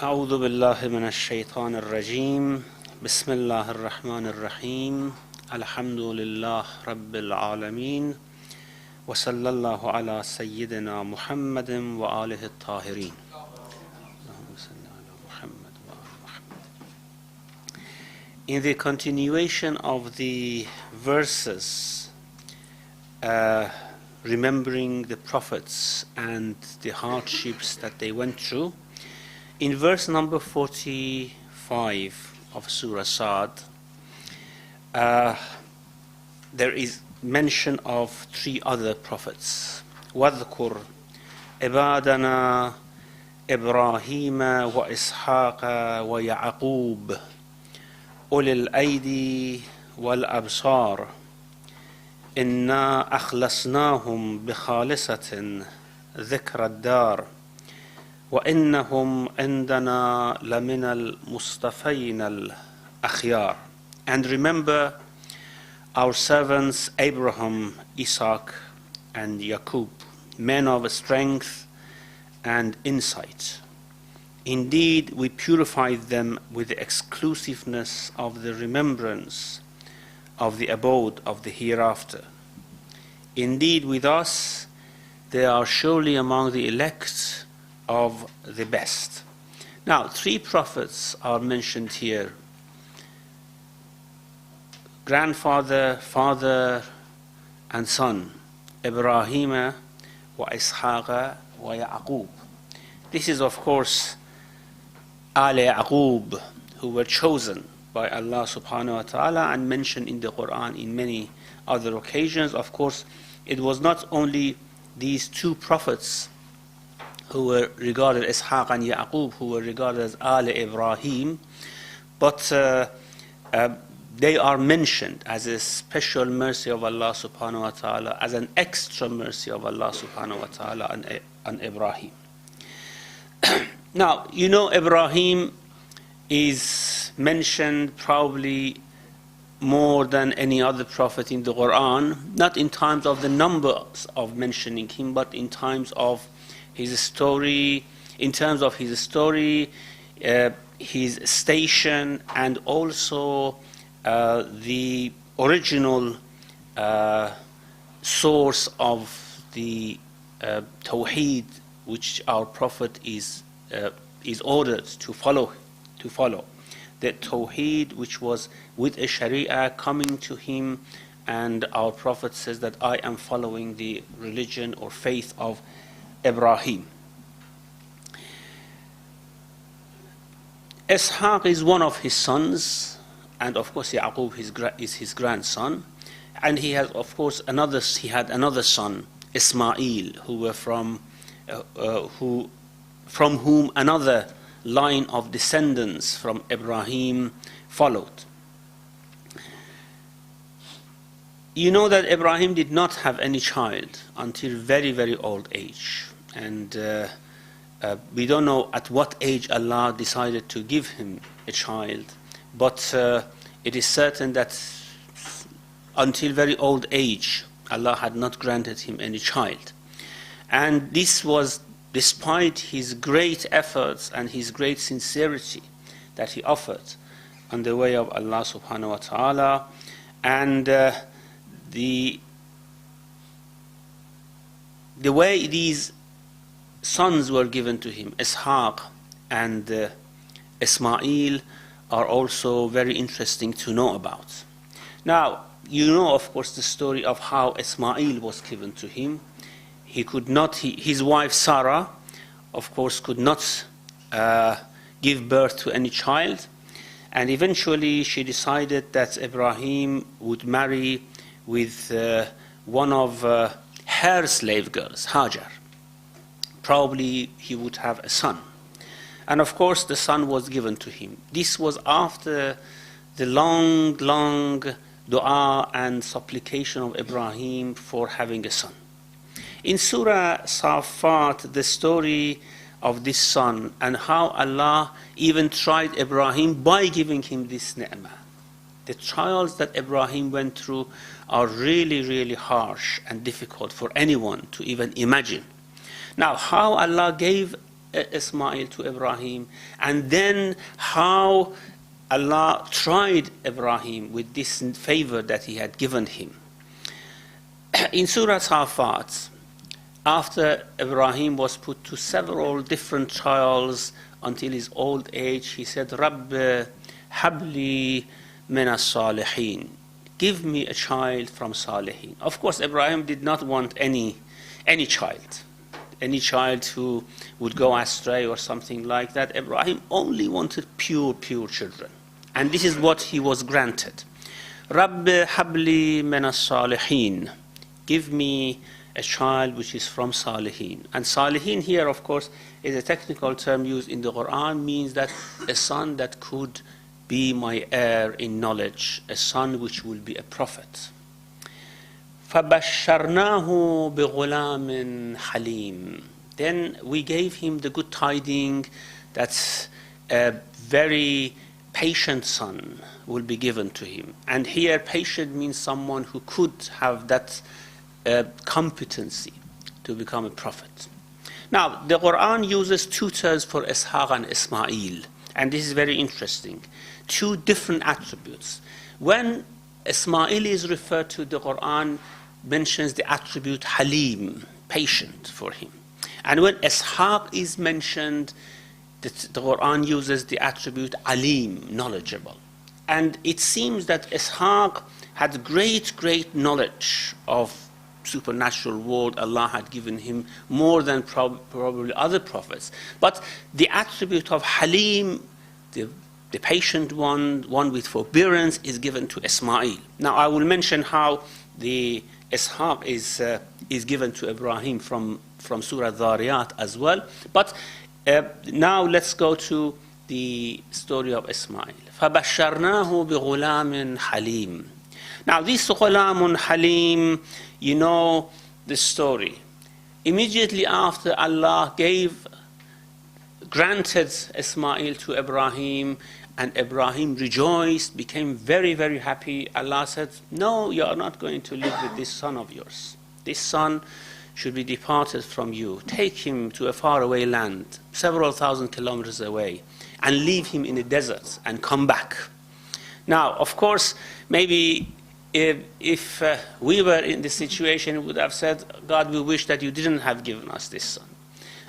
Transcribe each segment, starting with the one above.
أعوذ بالله من الشيطان الرجيم بسم الله الرحمن الرحيم الحمد لله رب العالمين وصلى الله على سيدنا محمد وآله الطاهرين. In the continuation of the verses remembering the prophets and the hardships that they went through, in verse number 45 of Surah Saad, there is mention of three other prophets. وَاذْكُرْ عِبَادَنَا إِبْرَاهِيمَ وَإِسْحَاقَ وَيَعْقُوبَ أُولِي الْأَيْدِي وَالْأَبْصَارِ إِنَّا أَخْلَصْنَاهُمْ بِخَالِصَةٍ ذِكْرَ الدَّارِ وَإِنَّهُمْ عِنْدَنَا لَمِنَ الْمُصْطَفَيْنَ الْأَخْيَارِ. And remember our servants Abraham, Isaac, and Yaqub, men of strength and insight. Indeed, we purified them with the exclusiveness of the remembrance of the abode of the hereafter. Indeed, with us, they are surely among the elect of the best. Now, three prophets are mentioned here: grandfather, father, and son, Ibrahim wa Ishaq wa Yaqub. This is, of course, Al Yaqub, who were chosen by Allah subhanahu wa ta'ala and mentioned in the Quran in many other occasions. Of course, it was not only these two prophets who were regarded as Ishaq and Yaqub, who were regarded as Al Ibrahim, but they are mentioned as a special mercy of Allah subhanahu wa ta'ala, as an extra mercy of Allah subhanahu wa ta'ala on Ibrahim. Now, you know, Ibrahim is mentioned probably more than any other prophet in the Quran, not in terms of the numbers of mentioning him, but in terms of his story, his station, and also the original source of the Tawheed, which our prophet is ordered to follow. The Tawheed, which was with a Sharia coming to him, and our prophet says that I am following the religion or faith of Ibrahim. Ishaq is one of his sons, and of course Yaqub is his grandson, and he has, of course, he had another son, Ismail, from whom another line of descendants from Ibrahim followed. You know that Ibrahim did not have any child until very, very old age, and we don't know at what age Allah decided to give him a child, but it is certain that until very old age Allah had not granted him any child. And this was despite his great efforts and his great sincerity that he offered on the way of Allah subhanahu wa ta'ala. And the way these sons were given to him, Ishaq and Ismail, are also very interesting to know about. Now, you know, of course, the story of how Ismail was given to him. His wife Sarah, of course, could not give birth to any child, and eventually she decided that Ibrahim would marry with one of her slave girls, Hajar. Probably he would have a son. And of course the son was given to him. This was after the long dua and supplication of Ibrahim for having a son. In Surah Safat, the story of this son and how Allah even tried Ibrahim by giving him this ni'mah. The trials that Ibrahim went through are really, really harsh and difficult for anyone to even imagine. Now, how Allah gave Ismail to Ibrahim, and then how Allah tried Ibrahim with this favor that he had given him. In Surah Safat, after Ibrahim was put to several different trials until his old age, he said, Rabb habli min as-salihin. Give me a child from Salihin. Of course, Ibrahim did not want any child who would go astray or something like that. Ibrahim only wanted pure children. And this is what he was granted. Rabb habli min as-salihin. Give me a child which is from Salihin. And Salihin here, of course, is a technical term used in the Quran, means that a son that could be my heir in knowledge, a son which will be a prophet. فَبَشَّرْنَاهُ بِغُلَامٍ حَلِيمٍ. Then we gave him the good tidings that a very patient son will be given to him. And here patient means someone who could have that competency to become a prophet. Now, the Quran uses two terms for Ishaq and Ismail, and this is very interesting. Two different attributes. When Ismail is referred to, the Quran mentions the attribute Halim, patient for him. And when Ishaq is mentioned, the Quran uses the attribute Alim, knowledgeable. And it seems that Ishaq had great knowledge of supernatural world. Allah had given him more than probably other prophets. But the attribute of Halim, the patient one with forbearance, is given to Ismail. Now I will mention how the Ishaq is given to Ibrahim from Surah Dhariyat as well. But now let's go to the story of Ismail. فَبَشَّرْنَاهُ بِغُلَامٍ حَلِيمٍ. Now this Ghulam Halim, you know the story. Immediately after Allah granted Ismail to Ibrahim, and Ibrahim rejoiced, became very happy, Allah said, no, you are not going to live with this son of yours. This son should be departed from you. Take him to a faraway land, several thousand kilometers away, and leave him in the desert and come back. Now, of course, maybe if we were in this situation, we would have said, God, we wish that you didn't have given us this son.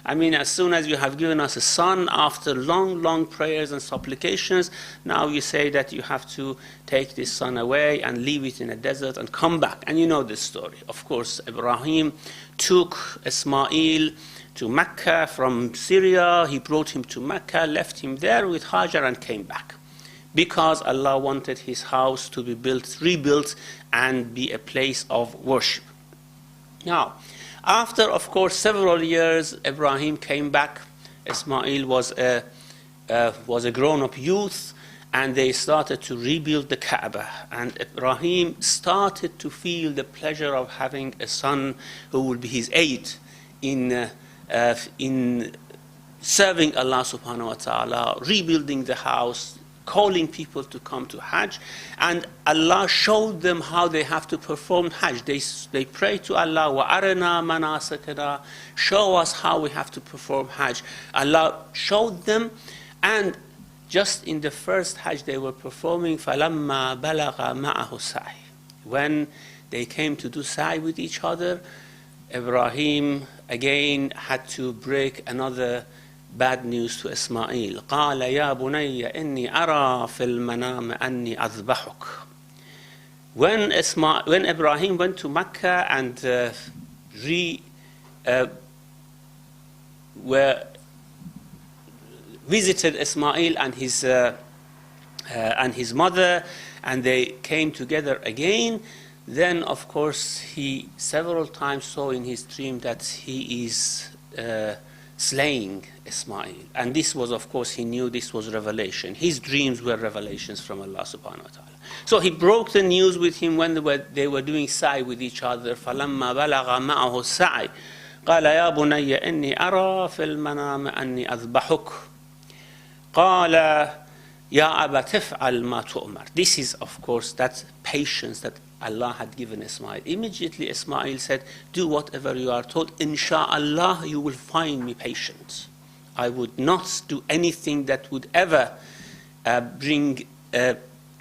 I mean, as soon as you have given us a son, after long prayers and supplications, now you say that you have to take this son away and leave it in a desert and come back. And you know this story. Of course, Ibrahim took Ismail to Mecca from Syria. He brought him to Mecca, left him there with Hajar, and came back, because Allah wanted his house to be rebuilt and be a place of worship. Now, after, of course, several years, Ibrahim came back. Ismail was a grown-up youth, and they started to rebuild the Kaaba. And Ibrahim started to feel the pleasure of having a son who would be his aid in serving Allah subhanahu wa ta'ala, rebuilding the house, calling people to come to Hajj. And Allah showed them how they have to perform Hajj. They pray to Allah, وَأَرِنَا مَنَاسِكَنَا, show us how we have to perform Hajj. Allah showed them, and just in the first Hajj they were performing, فَلَمَّا بَلَغَ مَعَهُ السَّعْيُ. When they came to do sa'i with each other, Ibrahim again had to break another bad news to Ismail. قال يا بني إني أرى في المنام أني أذبحك. When Ibrahim went to Mecca and visited Ismail and his mother, and they came together again, then of course he several times saw in his dream that he is slaying Ismail. And this was, of course, he knew this was revelation. His dreams were revelations from Allah subhanahu wa ta'ala. So he broke the news with him when they were doing sa'i with each other. فَلَمَّا بَلَغَ مَعَهُ السَّعْيُ قَالَ يَا بُنَيَّ إِنِّي أَرَى فِي الْمَنَامِ أَنِّي أَذْبَحُكَ قَالَ يَا أَبَتِ افْعَلْ مَا تُؤْمَرُ. This is, of course, that patience that Allah had given Ismail. Immediately Ismail said, do whatever you are told. Insha'Allah, you will find me patient. I would not do anything that would ever bring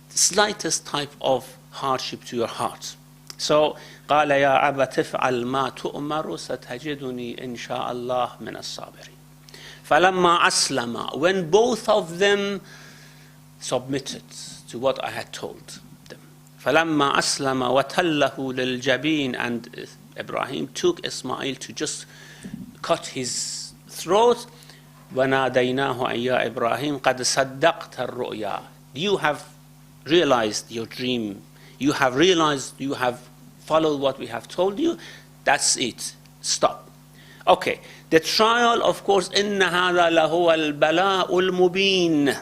slightest type of hardship to your heart. So قال يا أبت افعل ما تؤمر ستجدني إن شاء الله من الصابرين. فلما أسلم, when both of them submitted to what I had told them. فلما أسلم وتله للجبين, and Ibrahim took Ismail to just cut his throat. وناديناه أن يا إبراهيم قد صدقت الرؤيا. You have realized your dream. You have realized, you have followed what we have told you. That's it. Stop. Okay. The trial, of course, إن هذا لهو البلاء المبين.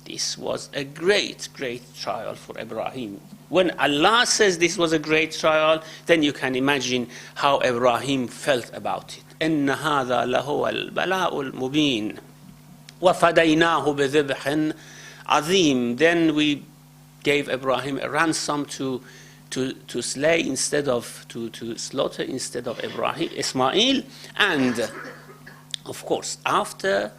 This was a great, great trial for Ibrahim. When Allah says this was a great trial, then you can imagine how Ibrahim felt about it. إن هذا لهو البلاء المبين وفديناه بذبح عظيم. Then we gave Ibrahim a ransom to slay instead of to slaughter instead of Ismail. And of course, after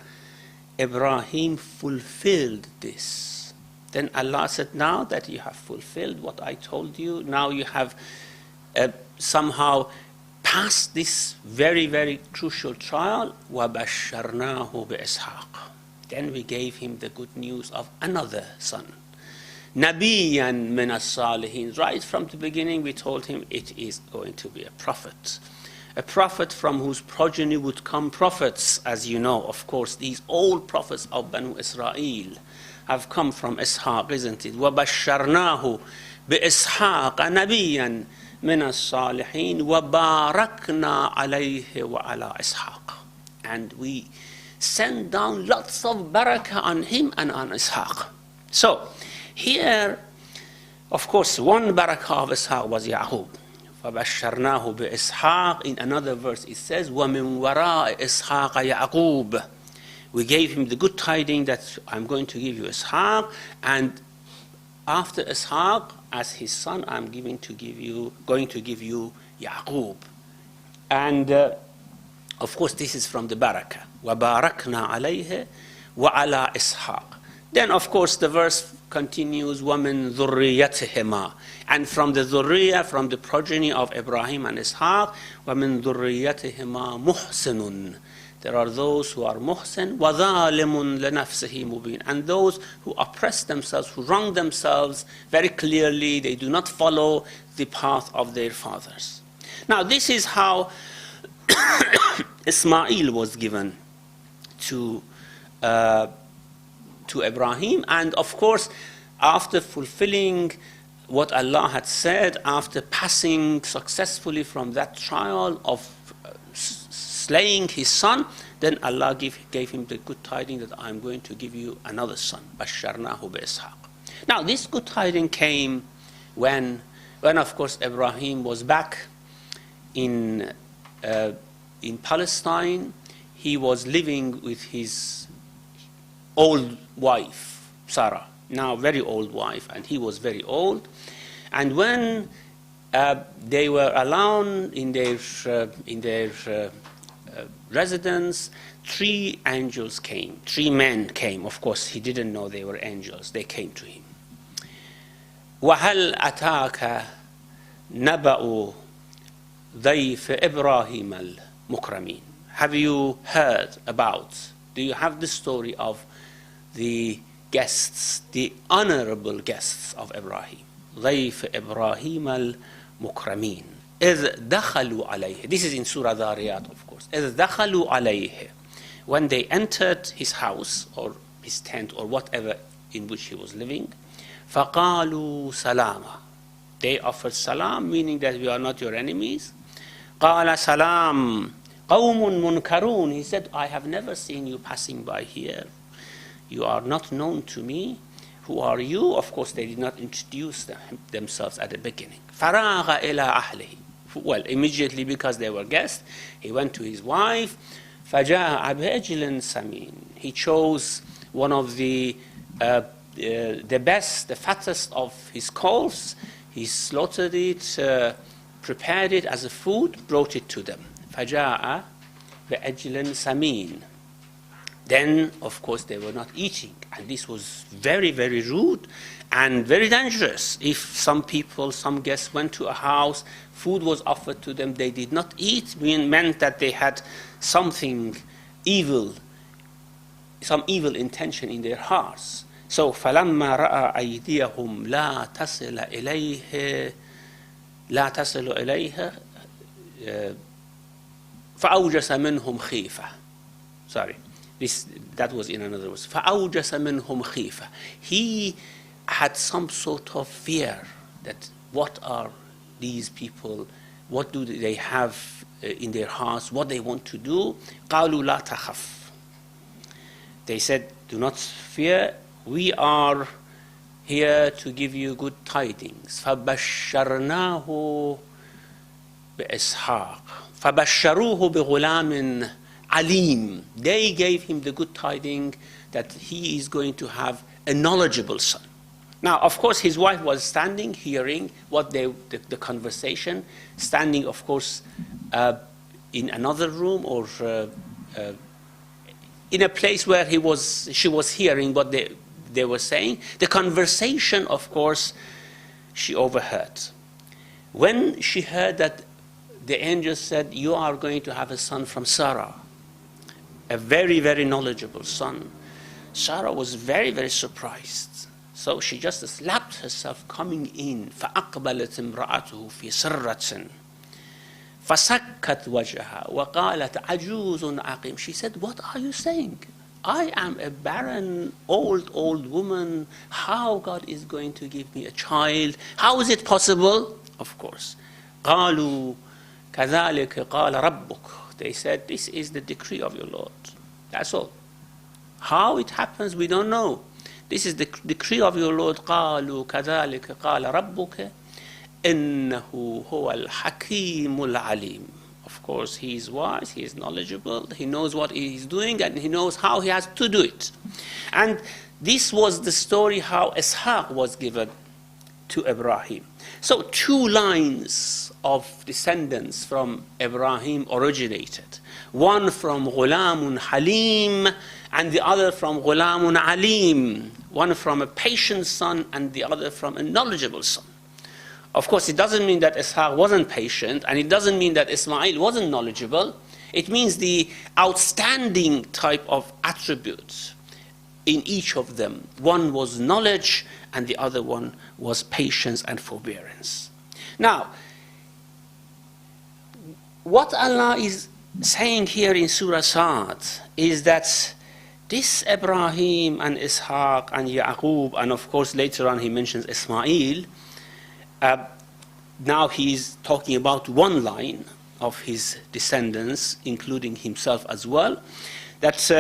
Ibrahim fulfilled this, then Allah said, now that you have fulfilled what I told you, now you have somehow passed this very, very crucial trial. وَبَشَّرْنَاهُ بِإِسْحَاقَ. Then we gave him the good news of another son. نَبِيًّا مِنَ الصَّالِحِينَ. Right from the beginning we told him it is going to be a prophet. A prophet from whose progeny would come prophets. As you know, of course, these old prophets of Banu Israel have come from Ishaq, isn't it? وَبَشَّرْنَاهُ بِإِسْحَاقَ نَبِيًّا مِنَ الصَّالِحِينَ وَبَارَكْنَا عَلَيْهِ وَعَلَى إِسْحَاقَ. And we sent down lots of barakah on him and on Ishaq. So, here, of course, one barakah of Ishaq was Ya'qub. فَبَشَّرْنَاهُ بِإِسْحَاقَ. In another verse it says, وَمِنْ وَرَاءِ إِسْحَاقَ يَعْقُوبَ. We gave him the good tidings that I'm going to give you Ishaq, and after Ishaq, as his son, I'm going to give you Ya'qub. And of course, this is from the barakah. وَبَارَكْنَا عَلَيْهِ وَعَلَى إِسْحَاقَ. Then, of course, the verse continues, وَمِن ذُرِّيَّتِهِمَا. And from the dhurriyyah, from the progeny of Ibrahim and Ishaq, وَمِن ذُرِّيَّتِهِمَا مُحْسِنٌ. There are those who are muhsin, وَظَالِمٌ لَنَفْسِهِ مُبِينٌ. And those who oppress themselves, who wrong themselves very clearly, they do not follow the path of their fathers. Now, this is how Ismail was given to Ibrahim. And of course, after fulfilling what Allah had said, after passing successfully from that trial of slaying his son, then Allah gave him the good tidings that I'm going to give you another son. بَشَّرْنَاهُ بِإِسْحَاقَ. Now, this good tidings came when of course Ibrahim was back in Palestine. He was living with his old wife, Sarah, now very old wife, and he was very old. And when they were alone in their residence, three angels came, three men came. Of course, he didn't know they were angels. They came to him. وَهَلْ أَتَاكَ نَبَأُ ضَيْفِ إِبْرَاهِيمَ الْمُكْرَمِينَ. Have you heard about, do you have the story of the guests, the honorable guests of Ibrahim? ضَيْفِ إِبْرَاهِيمَ الْمُكْرَمِينَ إِذْ دَخَلُوا عَلَيْهِ. This is in Surah Dhariyat, of course. إِذْ دَخَلُوا عَلَيْهِ. When they entered his house, or his tent, or whatever in which he was living, فَقَالُوا سَلَامًا. They offered salam, meaning that we are not your enemies. قَالَ سَلَامٌ قَوْمٌ مُنْكَرُونَ. He said, I have never seen you passing by here. You are not known to me. Who are you? Of course, they did not introduce themselves at the beginning. فَرَاغَ إِلَىٰ أَهْلِهِ. Well, immediately, because they were guests, he went to his wife. فَجَاءَ بِعِجْلٍ سَمِينٍ. He chose one of the best, the fattest of his calves. He slaughtered it, prepared it as a food, brought it to them. فَجَاءَ بِعِجْلٍ سَمِينٍ. then of course they were not eating. And this was very, very rude and very dangerous. If some people, some guests went to a house, food was offered to them, they did not eat, meant that they had something evil, some evil intention in their hearts. So فَلَمَّا رَأَى أَيْدِيَهُمْ لَا تَصِلُ إِلَيْهَا فَأَوْجَسَ مِنْهُمْ خِيفَةً. Sorry, that was in another words. فَأَوْجَسَ مِنْهُمْ خِيفَةً. He had some sort of fear that what are these people, what do they have in their hearts, what they want to do. قَالُوا لَا تَخَفْ. They said, do not fear, we are here to give you good tidings. فَبَشَّرْنَاهُ بِإِسْحَاقَ فَبَشَّرُوهُ بِغُلَامٍ عَلِيمٍ. They gave him the good tidings that he is going to have a knowledgeable son. Now, of course, his wife was standing, hearing what the conversation, standing, of course, in another room or in a place where she was hearing what they were saying. The conversation, of course, she overheard. When she heard that the angel said, you are going to have a son from Sarah, a very, very knowledgeable son, Sarah was very, very surprised. So she just slapped herself coming in. فَأَقْبَلَتْ امْرَأَتُهُ فِي سِرَّةٍ فَسَكَّتْ وَجْهَهَا وَقَالَتْ عَجُوزٌ عَقِيمٌ. She said, what are you saying? I am a barren, old woman. How God is going to give me a child? How is it possible? Of course. قَالُوا كَذَلِكَ قَالَ رَبُّكَ. They said, this is the decree of your Lord. That's all. How it happens, we don't know. This is the decree of your Lord. قَالُوا كَذَلِكَ قَالَ رَبُّكَ إِنَّهُ هُوَ الْحَكِيمُ الْعَلِيمُ. Of course, he is wise, he is knowledgeable, he knows what he is doing, and he knows how he has to do it. And this was the story how Ishaq was given to Ibrahim. So 2 lines of descendants from Ibrahim originated. One from Ghulamun Halim, and the other from Ghulamun Alim. One from a patient son, and the other from a knowledgeable son. Of course, it doesn't mean that Ishaq wasn't patient, and it doesn't mean that Ismail wasn't knowledgeable. It means the outstanding type of attributes in each of them. One was knowledge, and the other one was patience and forbearance. Now, what Allah is saying here in Surah Saad is that this Ibrahim and Ishaq and Yaqub, and of course later on he mentions Ismail, now he is talking about one line of his descendants, including himself as well, that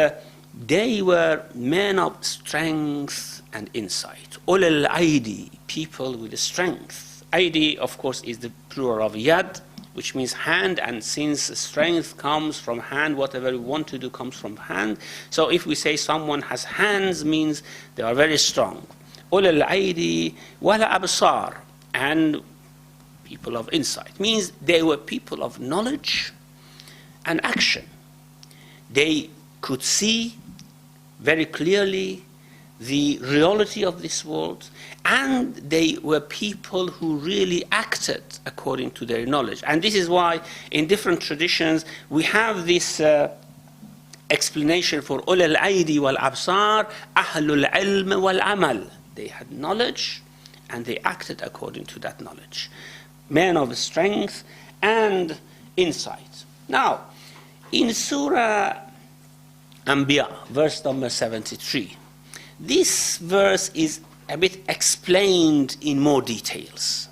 they were men of strength and insight. Ulul Aidi, people with strength. Aidi, of course, is the plural of Yad, which means hand, and since strength comes from hand, whatever we want to do comes from hand. So if we say someone has hands, means they are very strong. Ulul Aidi wala absar, and people of insight, means they were people of knowledge and action. They could see very clearly the reality of this world, and they were people who really acted according to their knowledge. And this is why in different traditions we have this explanation for ulul aidi wal absar, ahlul ilm wal amal. They had knowledge and they acted according to that knowledge. Men of strength and insight. Now, in Surah Anbiya, verse number 73, this verse is a bit explained in more details.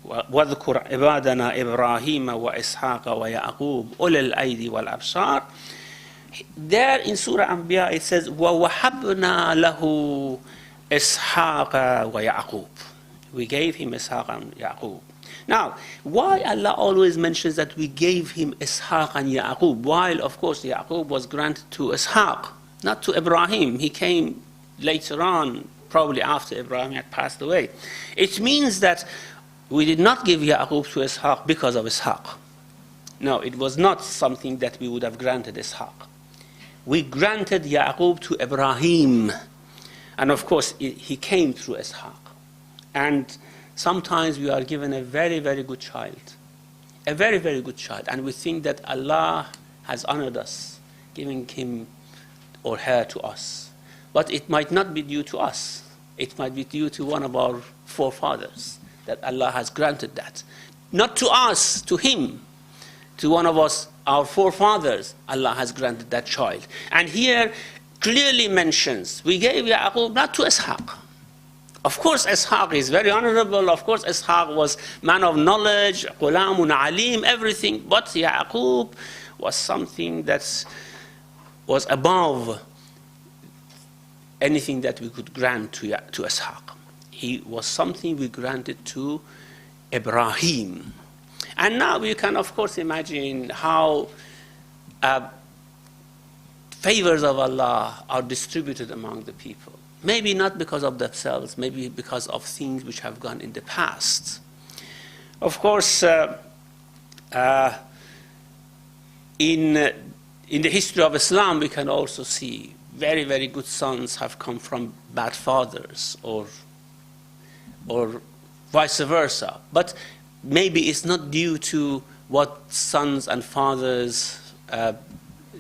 وَاذْكُرْ عِبَادَنَا إِبْرَاهِيمَ وَإِسْحَاقَ وَيَعْقُوبَ أُولِي الْأَيْدِ وَالْأَبْصَارِ. There in Surah Anbiya it says, وَوَهَبْنَا لَهُ إِسْحَاقَ وَيَعْقُوبَ. We gave him Ishaq and Yaqub. Now, why Allah always mentions that we gave him Ishaq and Yaqub, while of course Yaqub was granted to Ishaq, not to Ibrahim. He came later on, probably after Ibrahim had passed away. It means that we did not give Yaqub to Ishaq because of Ishaq. No, it was not something that we would have granted Ishaq. we granted Yaqub to Ibrahim. And of course, he came through Ishaq. And sometimes we are given a very, very good child. A very, very good child. And we think that Allah has honored us, giving him or her to us. But it might not be due to us. It might be due to one of our forefathers, that Allah has granted that. Not to us, to him. To one of us, our forefathers, Allah has granted that child. And here clearly mentions, we gave Yaqub not to Ishaq. Of course, Ishaq is very honorable. Of course, Ishaq was man of knowledge, Qulamun Alim, everything. But Yaqub was something that was above anything that we could grant to Ishaq. He was something we granted to Ibrahim. And now you can, of course, imagine how favors of Allah are distributed among the people. Maybe not because of themselves, maybe because of things which have gone in the past. Of course, in the history of Islam, we can also see very, very good sons have come from bad fathers, or vice versa. But maybe it's not due to what sons and fathers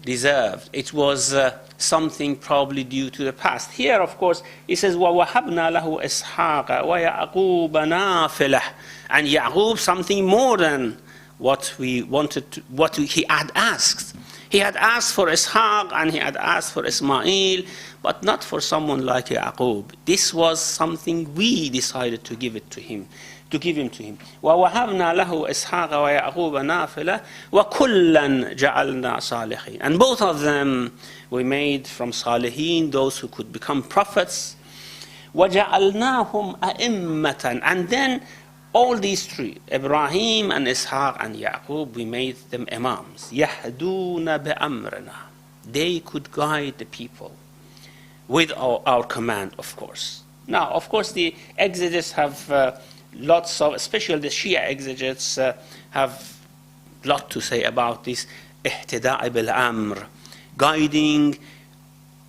deserved. It was something probably due to the past. Here, of course, it says, وَوَهَبْنَا لَهُ إِسْحَاقَ وَيَعْقُوبَ نَافِلَةً. And Ya'qub, something more than what we wanted to, what he had asked. He had asked for Ishaq and he had asked for Ismail, but not for someone like Ya'qub. This was something we decided to give it to him. To give him to him. وَوَهَبْنَا لَهُ إِسْحَاقَ وَيَعْقُوبَ نَافِلَةً وَكُلًّا جَعَلْنَا صَالِحِينَ. And both of them we made from Salihin, those who could become prophets. وَجَعَلْنَاهُمْ أَئِمَّةً. And then all these three, Ibrahim and Ishaq and Yaqub, we made them imams. يَهْدُونَ بِأَمْرِنَا. They could guide the people with our command, of course. Now, of course, the exegetes have lots of, especially the Shia exegetes, have a lot to say about this ihtida'i bil-amr, guiding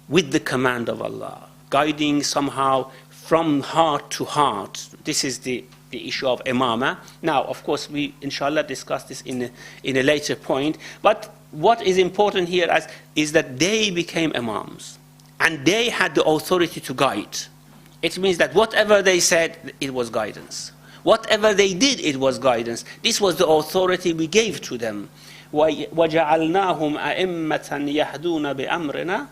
with the command of Allah, guiding somehow from heart to heart. This is the issue of imamah. Now, of course, we inshallah discuss this in a later point, but what is important here is that they became imams and they had the authority to guide. It means that whatever they said, it was guidance. Whatever they did, it was guidance. This was the authority we gave to them. وَجَعَلْنَاهُمْ أَئِمَّةً يَهْدُونَ بِأَمْرِنَا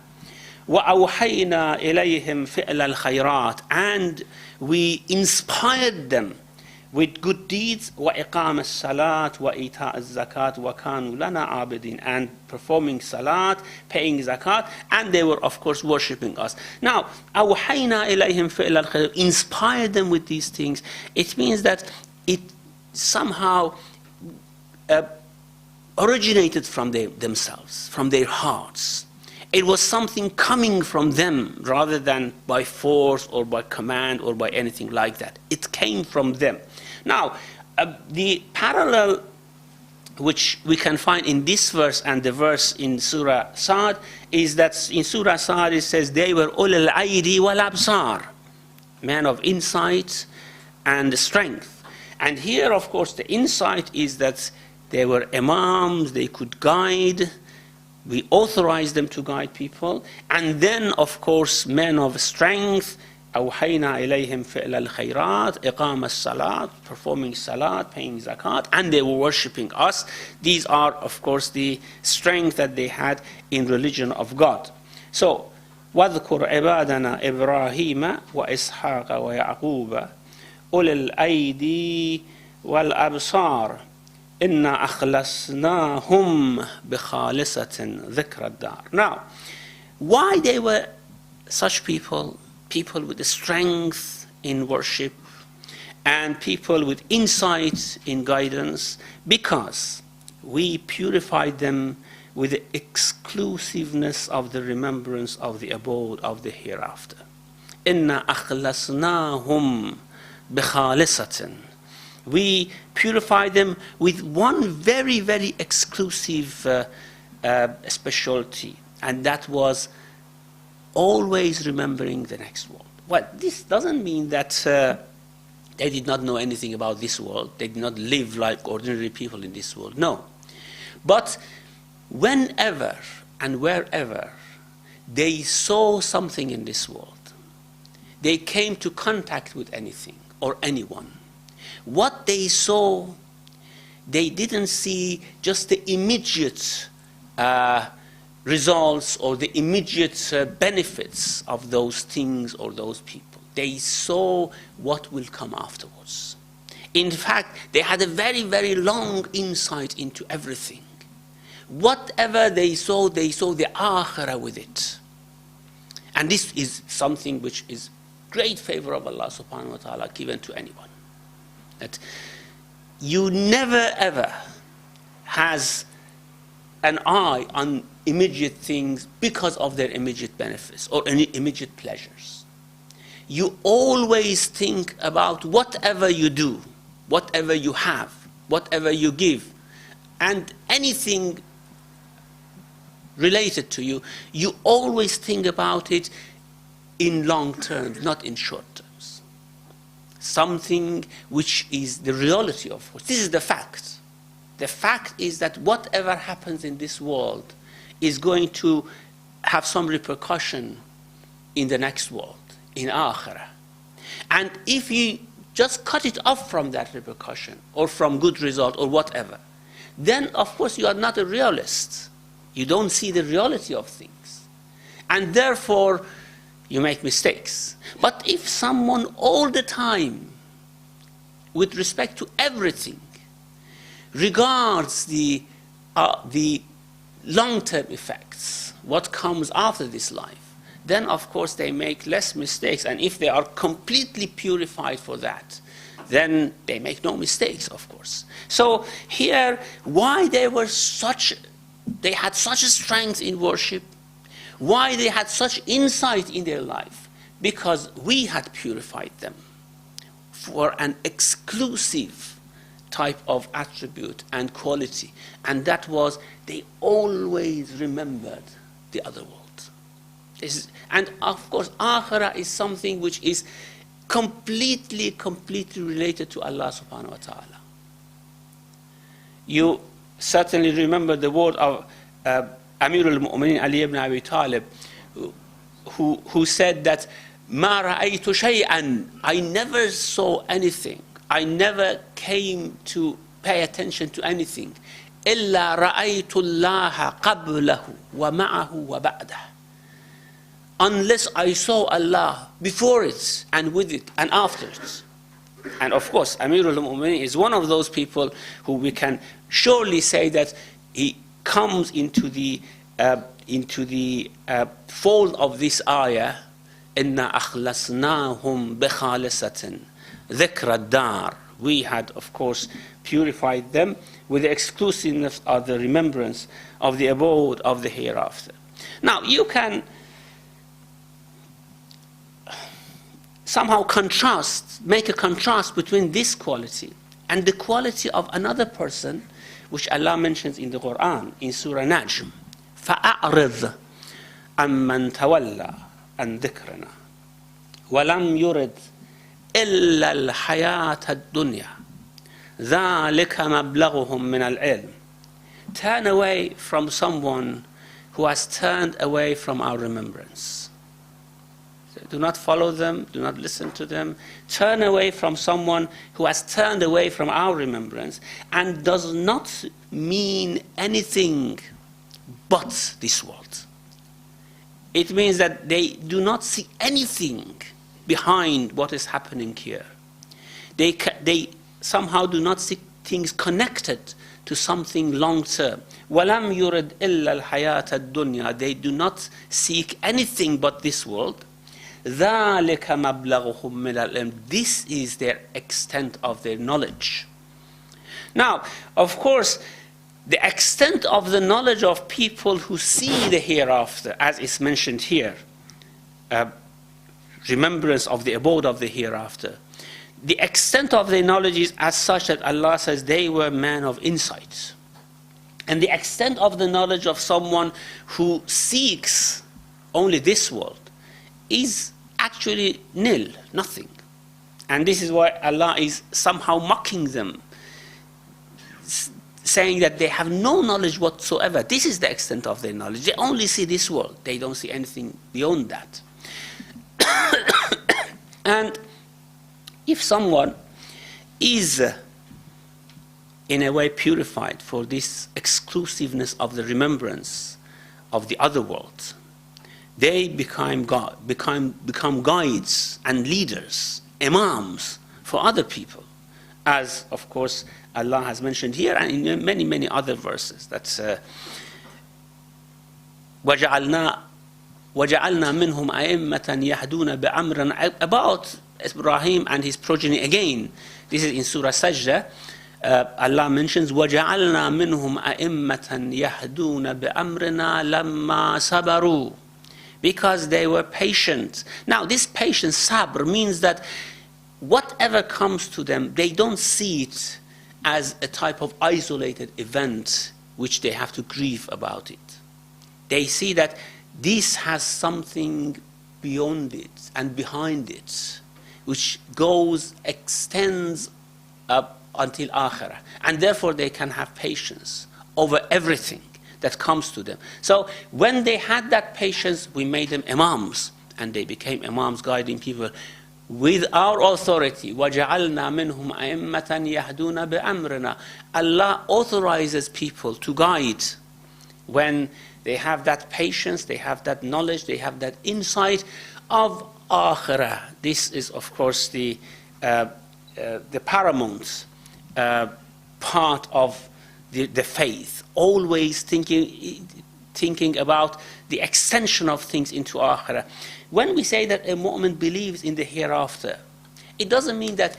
وَأَوْحَيْنَا إِلَيْهِمْ فِعْلَ الْخَيْرَاتِ. And we inspired them with good deeds, وَإِقَامَ الصَّلَاةِ وَإِيتَاءَ الزَّكَاةِ وَكَانُوا لَنَا عَابِدِينَ. And performing salat, paying zakat, and they were, of course, worshipping us. Now, أَوْحَيْنَا إِلَيْهِمْ فِعْلَ الْخَيْرَاتِ, inspired them with these things. It means that it somehow originated from themselves, from their hearts. It was something coming from them rather than by force or by command or by anything like that. It came from them. Now, the parallel which we can find in this verse and the verse in Surah Saad is that in Surah Saad it says they were ulul aydi wal absar, men of insight and strength. And here, of course, the insight is that they were imams, they could guide. We authorized them to guide people. And then, of course, men of strength, أوحينا إليهم فعل الخيرات إقام الصلاة, performing salat, paying zakat, and they were worshipping us. These are, of course, the strength that they had in religion of God. So, واذكر عبادنا إبراهيم وإسحاق ويعقوب أولي الأيدي والأبصار إنا أخلصناهم بخالصة ذكر الدار. Now, why they were such people with the strength in worship and people with insight in guidance? Because we purified them with the exclusiveness of the remembrance of the abode of the hereafter. إنا أخلصناهم بخالصة. We purify them with one very, very exclusive specialty. and that was always remembering the next world. Well, this doesn't mean that they did not know anything about this world. They did not live like ordinary people in this world. No. But whenever and wherever they saw something in this world, they came to contact with anything or anyone, what they saw, they didn't see just the immediate results or the immediate benefits of those things or those people. They saw what will come afterwards. In fact, they had a very, very long insight into everything. Whatever they saw the akhirah with it. And this is something which is great favor of Allah subhanahu wa ta'ala given to anyone. That you never ever has an eye on immediate things because of their immediate benefits or any immediate pleasures. You always think about whatever you do, whatever you have, whatever you give, and anything related to you, you always think about it in long terms, not in short terms. Something which is the reality of course. This is the fact. The fact is that whatever happens in this world is going to have some repercussion in the next world, in Akhirah. And if you just cut it off from that repercussion or from good result or whatever, then of course you are not a realist. You don't see the reality of things. And therefore, you make mistakes. But if someone all the time, with respect to everything, regards the long-term effects, what comes after this life, then of course they make less mistakes. And if they are completely purified for that, then they make no mistakes, of course. So here, why they had such a strength in worship, why they had such insight in their life, because we had purified them for an exclusive type of attribute and quality, and that was they always remembered the other world. And of course, Akhirah is something which is completely related to Allah subhanahu wa ta'ala. You certainly remember the word of Amir al-Mu'minin Ali ibn Abi Talib, who said that مَا رَأَيْتُ شَيْئًا, I never saw anything, I never came to pay attention to anything, إِلَّا رَأَيْتُ اللَّهَ قَبْلَهُ وَمَعَهُ وَبَعْدَهُ, unless I saw Allah before it and with it and after it. And of course, Amir al-Mu'minin is one of those people who we can surely say that he comes into the fold of this ayah, إِنَّا أَخْلَصْنَاهُمْ بِخَالِصَةٍ ذِكْرَ الدَّارِ. We had, of course, purified them with the exclusiveness of the remembrance of the abode of the hereafter. Now, you can somehow make a contrast between this quality and the quality of another person, which Allah mentions in the Quran, in Surah Najm. فَأَعْرِضْ عَمَّنْ تَوَلَّى عَنْ ذِكْرِنَا وَلَمْ يُرِدْ إِلَّا الْحَيَاةَ الدُّنْيَا ذَلِكَ مَبْلَغُهُمْ مِنَ الْعِلْمِ. Turn away from someone who has turned away from our remembrance. Do not follow them, do not listen to them. Turn away from someone who has turned away from our remembrance and does not mean anything but this world. It means that they do not see anything behind what is happening here. They somehow do not see things connected to something long-term. وَلَمْ يُرِدْ إِلَّا الْحَيَاةَ الدُّنْيَا. They do not seek anything but this world. ذَلِكَ مَبْلَغُهُمْ مِنَ الْعِلْمِ. This is their extent of their knowledge. Now, of course, the extent of the knowledge of people who see the hereafter, as is mentioned here, remembrance of the abode of the hereafter, the extent of their knowledge is as such that Allah says they were men of insight. And the extent of the knowledge of someone who seeks only this world is actually nil, nothing. And this is why Allah is somehow mocking them, saying that they have no knowledge whatsoever. This is the extent of their knowledge. They only see this world. They don't see anything beyond that. And if someone is in a way purified for this exclusiveness of the remembrance of the other world, they become guides and leaders, imams for other people, as of course Allah has mentioned here and in many, many other verses. That's وَجَعَلْنَا مِنْهُمْ أَئِمَّةً يَهْدُونَ بِأَمْرٍ, about Ibrahim and his progeny again. This is in Surah Sajda. Allah mentions وَجَعَلْنَا مِنْهُمْ أَئِمَّةً يَهْدُونَ بِأَمْرِنَا لَمَّا صَبَرُوا, because they were patient. Now this patience, sabr, means that whatever comes to them, they don't see it as a type of isolated event which they have to grieve about it. They see that this has something beyond it and behind it, which extends up until Akhirah. And therefore they can have patience over everything that comes to them. So when they had that patience, we made them imams, and they became imams guiding people with our authority. وَجَعَلْنَا مِنْهُمْ أَئِمَّةً يَهْدُونَ بِأَمْرِنَا. Allah authorizes people to guide when they have that patience, they have that knowledge, they have that insight of Akhirah. This is of course the paramount part of the faith, always thinking about the extension of things into Akhirah. When we say that a mu'min believes in the hereafter, it doesn't mean that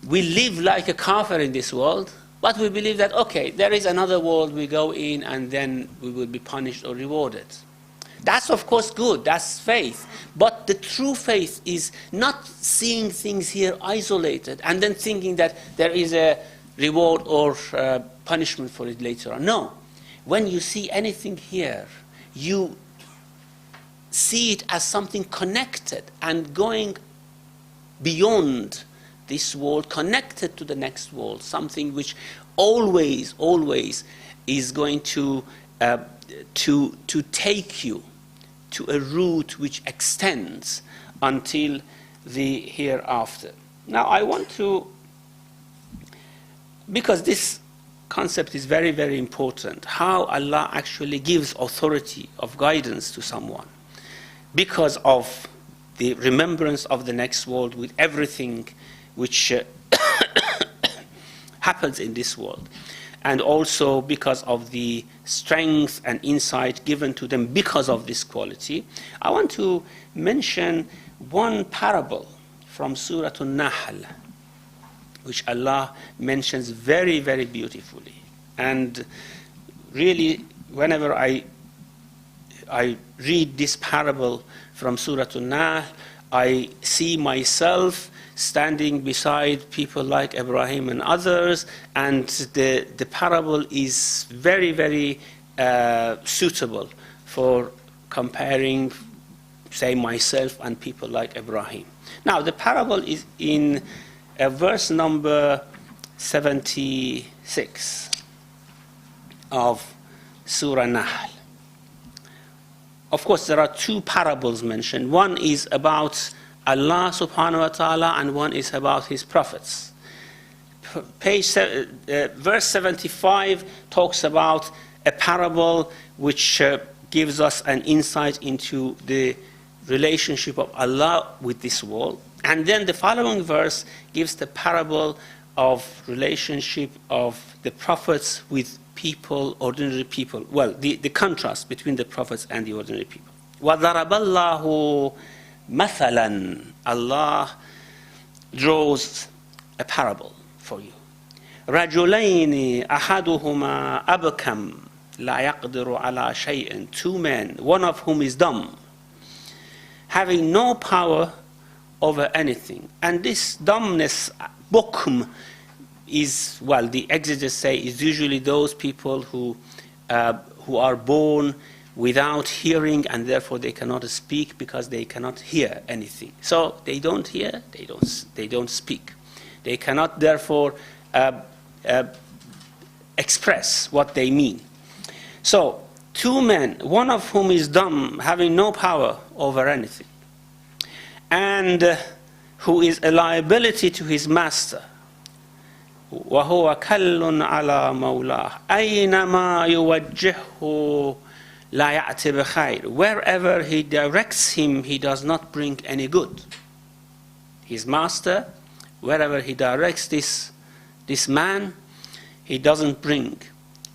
we live like a kafir in this world, but we believe that, okay, there is another world, we go in and then we will be punished or rewarded. That's of course good, that's faith. But the true faith is not seeing things here isolated and then thinking that there is a reward or punishment for it later on. No. When you see anything here, you see it as something connected and going beyond this world, connected to the next world, something which always is going to take you to a route which extends until the hereafter. Now I want to, because this concept is very, very important, how Allah actually gives authority of guidance to someone because of the remembrance of the next world with everything which happens in this world, and also because of the strength and insight given to them because of this quality. I want to mention one parable from Surah An-Nahl, which Allah mentions very, very beautifully. And really, whenever I read this parable from Surah An-Nahl, I see myself standing beside people like Ibrahim and others, and the parable is very, very suitable for comparing, say, myself and people like Ibrahim. Now, the parable is in verse number 76 of Surah Nahl. Of course, there are two parables mentioned. One is about Allah subhanahu wa ta'ala and one is about his prophets. Verse 75 talks about a parable which gives us an insight into the relationship of Allah with this world. And then the following verse gives the parable of relationship of the prophets with people, ordinary people. Well, the contrast between the prophets and the ordinary people. وَضَرَبَ اللَّهُ مَثَلًا. Allah draws a parable for you. رَجُلَيْنِ أَحَدُهُمَا أَبْكَمْ لَا يَقْدِرُ عَلَى شَيْءٍ. Two men, one of whom is dumb, having no power over anything. And this dumbness, bukm, is, well, the exegetes say, is usually those people who are born without hearing, and therefore they cannot speak because they cannot hear anything. So they don't hear, they don't speak. They cannot therefore express what they mean. So two men, one of whom is dumb, having no power over anything, and who is a liability to his master. وَهُوَ كَلٌّ عَلَى مَوْلَاهُ أَيْنَمَا يُوَجِّهُ لَا يَأْتِ بِخَيْرٍ. Wherever he directs him, he does not bring any good. His master, wherever he directs this man, he doesn't bring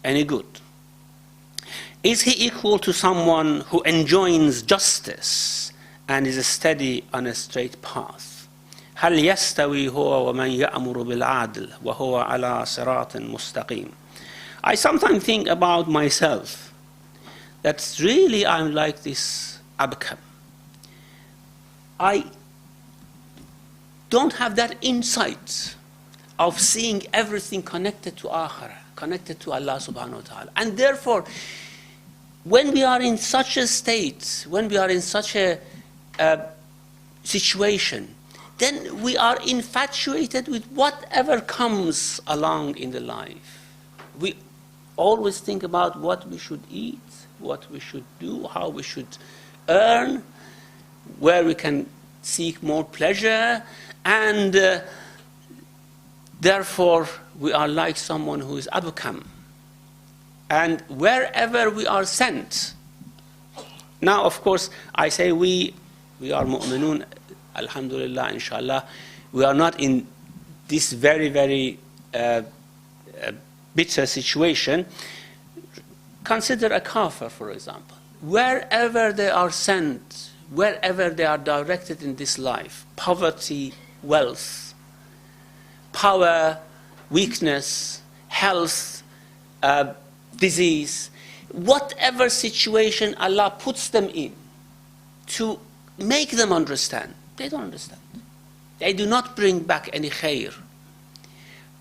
any good. Is he equal to someone who enjoins justice and is steady on a straight path? هل يستوي هو ومن يأمر بالعدل وهو على صراط مستقيم. I sometimes think about myself that really I'm like this abkam. I don't have that insight of seeing everything connected to akhirah, connected to Allah subhanahu wa ta'ala. And therefore, when we are in such a state, when we are in such a situation, then we are infatuated with whatever comes along in the life. We always think about what we should eat, what we should do, how we should earn, where we can seek more pleasure, and therefore we are like someone who is abukam. And wherever we are sent, now of course I say we are mu'minun, alhamdulillah, inshallah, we are not in this very, very bitter situation. Consider a kafir, for example. Wherever they are sent, wherever they are directed in this life, poverty, wealth, power, weakness, health, disease, whatever situation Allah puts them in to make them understand, they don't understand. They do not bring back any khair.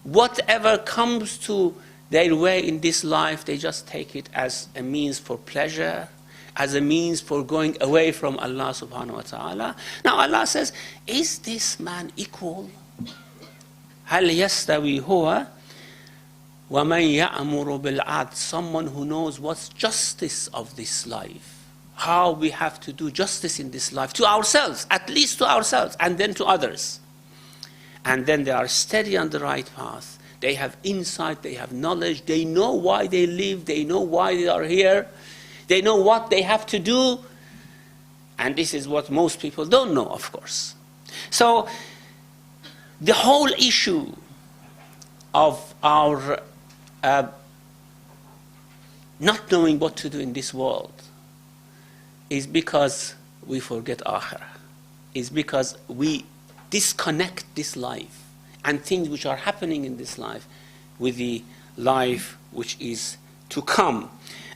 Whatever comes to their way in this life, they just take it as a means for pleasure, as a means for going away from Allah subhanahu wa ta'ala. Now Allah says, is this man equal? هل يستوي هو ومن يأمر بالعدل. Someone who knows what's justice of this life, how we have to do justice in this life to ourselves, at least to ourselves, and then to others. And then they are steady on the right path. They have insight, they have knowledge, they know why they live, they know why they are here, they know what they have to do. And this is what most people don't know, of course. So the whole issue of our not knowing what to do in this world is because we forget akhirah, is because we disconnect this life and things which are happening in this life with the life which is to come.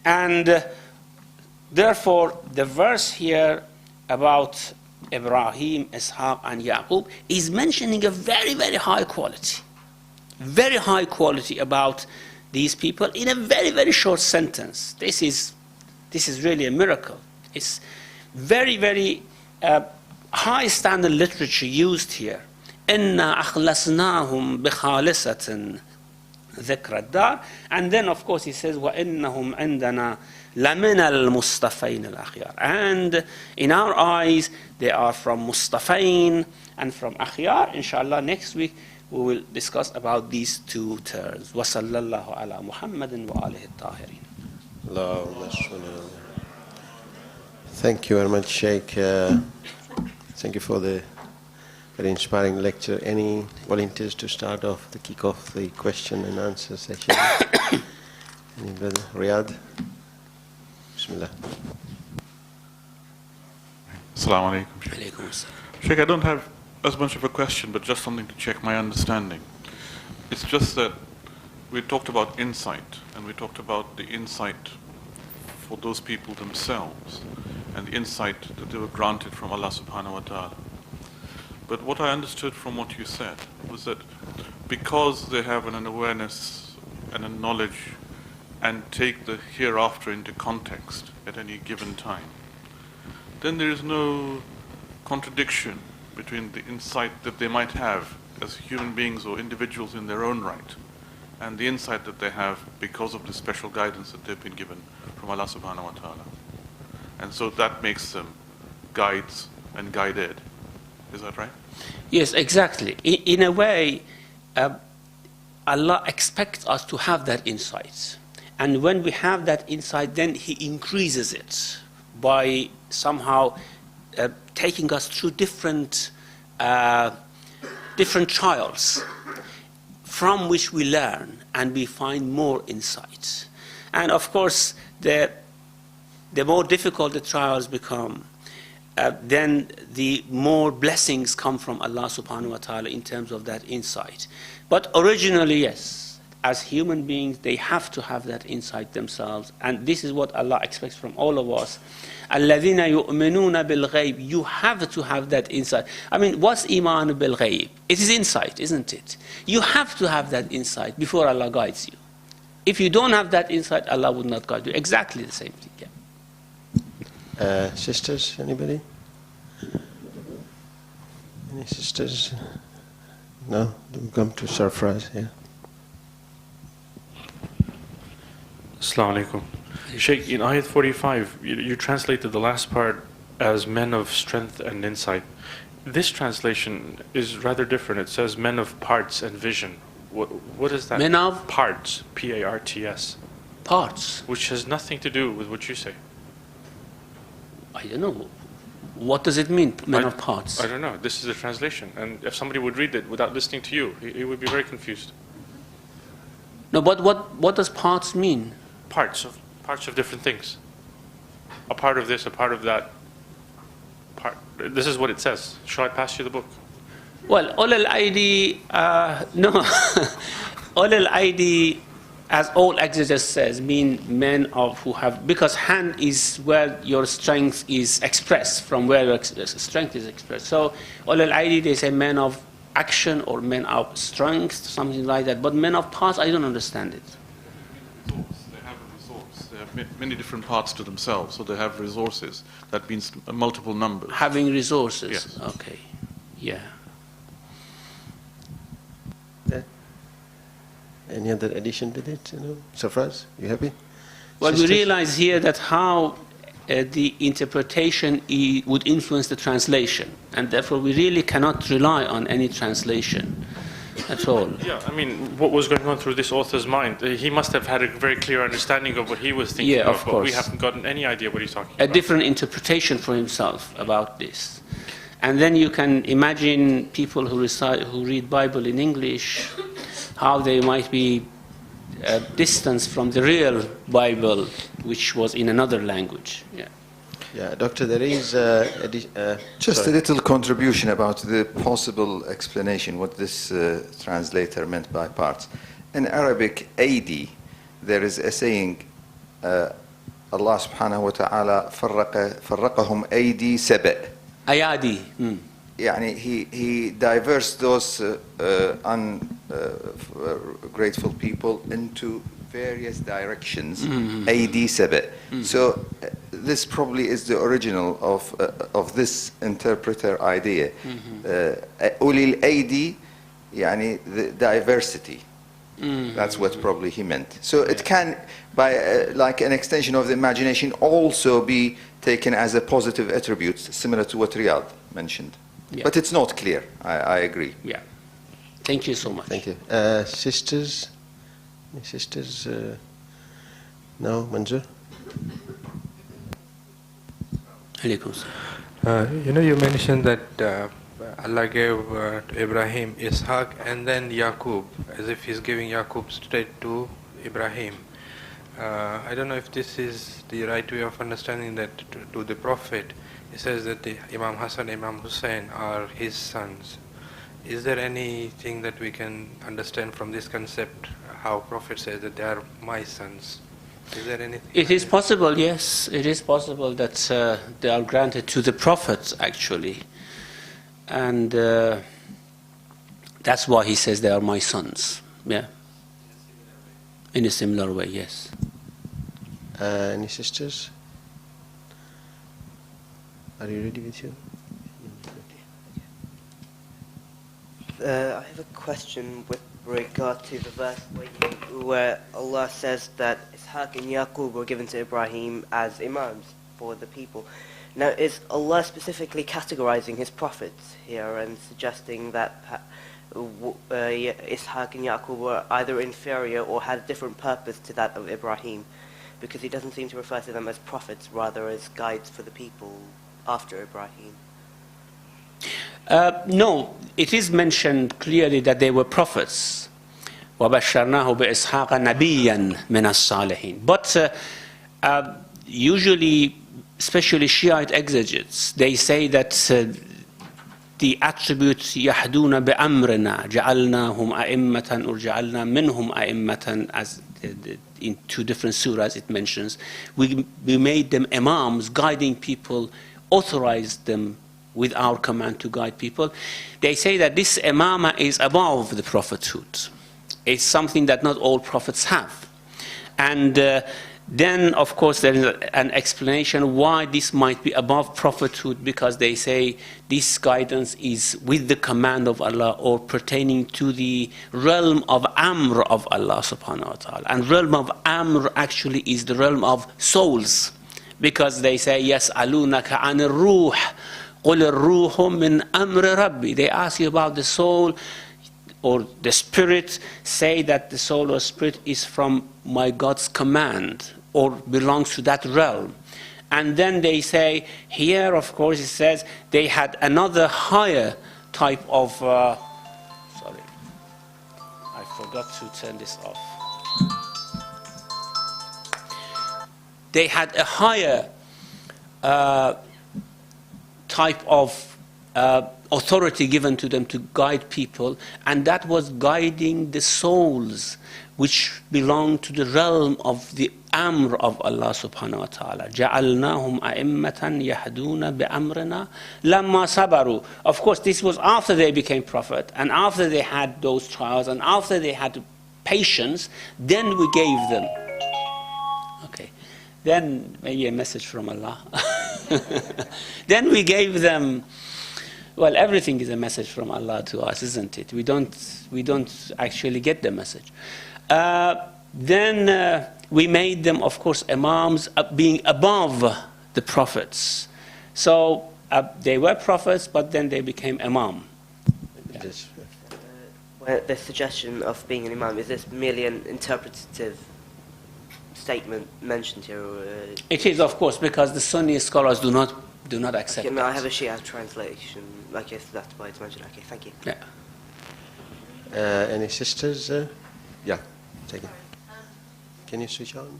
And therefore the verse here about Ibrahim, Ishaq and Yaqub is mentioning a very, very high quality about these people in a very, very short sentence. This is really a miracle. It's very, very high standard literature used here. إِنَّا أَخْلَصْنَاهُمْ بِخَالِصَةٍ ذِكْرَ الدَّارِ. And then of course he says وَإِنَّهُمْ عِنْدَنَا لَمِنَ الْمُصْطَفَيْنِ الْأَخْيَارِ. And in our eyes they are from Mustafain and from Akhyar. Inshallah next week we will discuss about these two terms. وَصَلَّى اللَّهُ عَلَى مُحَمَّدٍ وَآلِهِ الطَّاهِرِينَ. Thank you very much, Sheikh. Thank you for the very inspiring lecture. Any volunteers to start off, to kick off the question and answer session? Any brother? Riyadh? Bismillah. Assalamu alaikum. Sheikh, I don't have as much of a question, but just something to check my understanding. It's just that we talked about insight, and we talked about the insight for those people themselves, and the insight that they were granted from Allah subhanahu wa ta'ala. But what I understood from what you said was that because they have an awareness and a knowledge and take the hereafter into context at any given time, then there is no contradiction between the insight that they might have as human beings or individuals in their own right and the insight that they have because of the special guidance that they've been given from Allah subhanahu wa ta'ala. And so that makes them guides and guided. Is that right? Yes, exactly. In a way, Allah expects us to have that insight. And when we have that insight, then He increases it by somehow taking us through different trials from which we learn and we find more insight. And of course, the more difficult the trials become, then the more blessings come from Allah subhanahu wa ta'ala in terms of that insight. But originally, yes, as human beings, they have to have that insight themselves. And this is what Allah expects from all of us. الَّذِينَ يُؤْمِنُونَ بِالْغَيْبِ. You have to have that insight. I mean, what's iman bil-ghayb? It is insight, isn't it? You have to have that insight before Allah guides you. If you don't have that insight, Allah would not guide you. Exactly the same thing. Yeah. Sisters, anybody? Any sisters? No? We'll come to Sarfraz here. Assalamu alaikum. Sheikh, in Ayat 45, you translated the last part as men of strength and insight. This translation is rather different. It says men of parts and vision. What is that? Men of? Parts, P-A-R-T-S. Parts. Which has nothing to do with what you say. I don't know. What does it mean, men of parts? I don't know. This is the translation. And if somebody would read it without listening to you, he would be very confused. No, but what does parts mean? Parts of different things. A part of this, a part of that. This is what it says. Shall I pass you the book? Well, ul al-aidi, no. Ul al-aidi, as all exegesis says, mean men of who have, because hand is where your strength is expressed, from where your strength is expressed. So ul al-aidi, they say men of action or men of strength, something like that. But men of parts, I don't understand it. Many different parts to themselves, so they have resources. That means multiple numbers. Having resources. Yes. Okay. Yeah. Any other addition to it? Sarfraz, you happy? Well, Sisters? we realize here that how the interpretation would influence the translation, and therefore we really cannot rely on any translation at all. Yeah, I mean, what was going on through this author's mind? He must have had a very clear understanding of what he was thinking of but course. we haven't gotten any idea what he's talking about. A different interpretation for himself about this. And then you can imagine people who read Bible in English, how they might be distanced from the real Bible, which was in another language. Yeah. Yeah, Doctor, there is just a little contribution about the possible explanation, what this translator meant by parts. In Arabic, AD, there is a saying, Allah subhanahu wa ta'ala فرقهم أيدي سبأ. Ayadi. يعني he diversed those ungrateful people into various directions. AD سبأ. So this probably is the original of this interpreter idea. أولي الأيدي يعني the diversity. That's what probably he meant. So it can, by like an extension of the imagination, also be taken as a positive attribute, similar to what Riyadh mentioned. Yeah. But it's not clear. I agree. Yeah. Thank you so much. Thank you. Sisters? Any sisters? No, Manjur? You mentioned that Allah gave to Ibrahim Ishaq and then Yaqub, as if he's giving Yaqub straight to Ibrahim. I don't know if this is the right way of understanding that to the Prophet. He says that the Imam Hassan, Imam Hussein are his sons. Is there anything that we can understand from this concept, how Prophet says that they are my sons? Is there anything? It is possible, yes. It is possible that they are granted to the Prophet, actually. And That's why he says they are my sons. Yeah. In a similar way, yes. Any sisters? Are you ready with you? I have a question with regard to the verse where Allah says that Ishaq and Yaqub were given to Ibrahim as imams for the people. Now, is Allah specifically categorizing his prophets here and suggesting that Ishaq and Yaqub were either inferior or had a different purpose to that of Ibrahim? Because he doesn't seem to refer to them as prophets, rather as guides for the people after Ibrahim. No, it is mentioned clearly that they were prophets. وَبَشَّرْنَاهُ بِإِسْحَاقَ نَبِيًّا مِنَ الصَّالِحِينَ. But usually, especially Shiite exegetes, they say that the attribute يَحْدُونَ بِأَمْرِنَا جَعَلْنَاهُمْ أَئِمَّةً or جَعَلْنَا مِنْهُمْ أَئِمَّةً, as in two different surahs it mentions. We made them imams, guiding people, authorized them with our command to guide people. They say that this imama is above the prophethood. It's something that not all prophets have. And then, of course, there is an explanation why this might be above prophethood, because they say this guidance is with the command of Allah or pertaining to the realm of Amr of Allah subhanahu wa ta'ala. And realm of Amr actually is the realm of souls, because they say, يَسْأَلُونَكَ عَنِ الرُّوحِ قُلِ الرُّوحُ مِنْ أَمْرِ رَبِّي. They ask you about the soul or the spirit. Say that the soul or spirit is from my God's command or belongs to that realm. And then they say, here of course it says they had another higher type of, sorry, I forgot to turn this off. They had a higher type of authority given to them to guide people, and that was guiding the souls which belong to the realm of the Amr of Allah subhanahu wa ta'ala. جَعَلْنَاهُمْ أَئِمَّةً يَهْدُونَ بِأَمْرِنَا لَمَّا صَبَرُوا. Of course, this was after they became prophet, and after they had those trials, and after they had patience, then we gave them. Okay. Then maybe a message from Allah. Then we gave them. Well, everything is a message from Allah to us, isn't it? We don't actually get the message. Then we made them, of course, imams, being above the prophets. So they were prophets, but then they became imam. Yeah. The suggestion of being an imam, is this merely an interpretative statement mentioned here? It is, of course, because the Sunni scholars do not accept it. No, I have a Shia translation. Like, yes, that's why it's mentioned. Okay, thank you. Yeah. Any sisters? Yeah, take it. Can you switch on?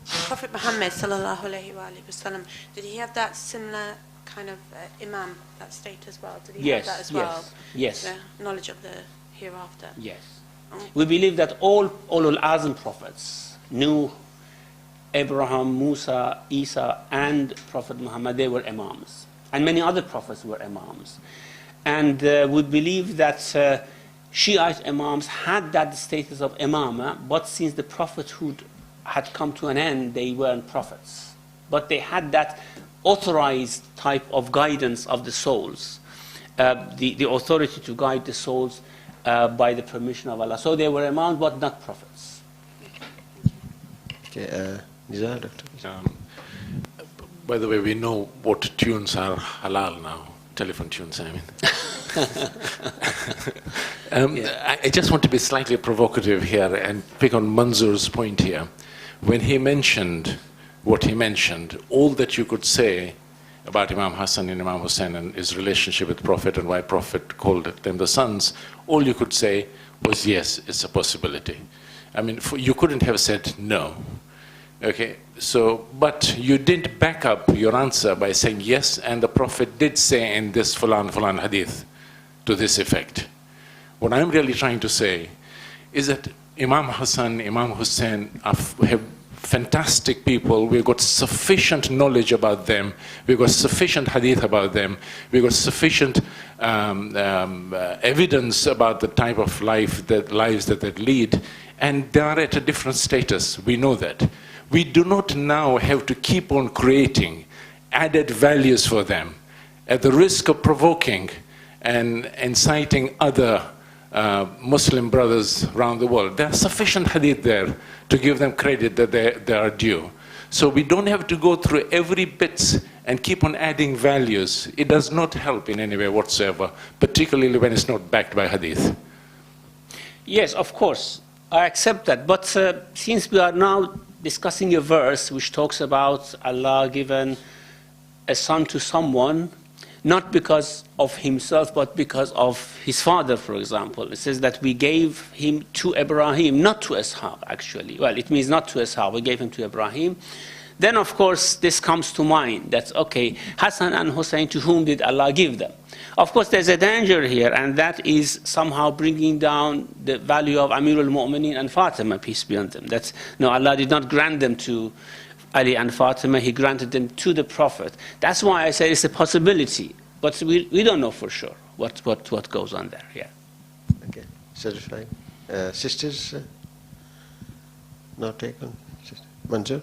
Prophet Muhammad sallallahu alaihi wasallam, did he have that similar kind of imam, that state as well? Did he have that as well? Yes. The knowledge of the hereafter. Yes. We believe that all al-Azm prophets, Nuh, Abraham, Musa, Isa, and Prophet Muhammad, they were imams. And many other prophets were imams. And we believe that Shiite imams had that status of imama, but since the prophethood had come to an end, they weren't prophets. But they had that authorized type of guidance of the souls, the authority to guide the souls by the permission of Allah. So they were imams, but not prophets. Okay, Nizar, Doctor. By the way, we know what tunes are halal now, telephone tunes, I mean. I just want to be slightly provocative here and pick on Manzoor's point here. When he mentioned what he mentioned, all that you could say about Imam Hassan and Imam Hussein and his relationship with Prophet and why Prophet called them the sons, all you could say was, yes, it's a possibility. I mean, you couldn't have said no. Okay, so, but you didn't back up your answer by saying yes, and the Prophet did say in this Fulan hadith to this effect. What I'm really trying to say is that Imam Hassan, Imam Hussein have fantastic people. We've got sufficient knowledge about them. We've got sufficient hadith about them. We've got sufficient evidence about the type of lives that they lead. And they are at a different status. We know that. We do not now have to keep on creating added values for them at the risk of provoking and inciting other Muslim brothers around the world. There are sufficient hadith there to give them credit that they are due. So we don't have to go through every bit and keep on adding values. It does not help in any way whatsoever, particularly when it's not backed by hadith. Yes, of course, I accept that. But since we are now discussing a verse which talks about Allah given a son to someone, not because of himself, but because of his father, for example. It says that we gave him to Ibrahim, not to Ishaq, actually. Well, it means not to Ishaq, we gave him to Ibrahim. Then, of course, this comes to mind. That's, okay, Hassan and Hussein, to whom did Allah give them? Of course, there's a danger here, and that is somehow bringing down the value of Amir al-Mu'mineen and Fatima, peace be on them. That's, no, Allah did not grant them to Ali and Fatima, he granted them to the Prophet. That's why I say it's a possibility, but we don't know for sure what goes on there. Yeah. Okay, satisfied. Sisters, no take on? Manjur?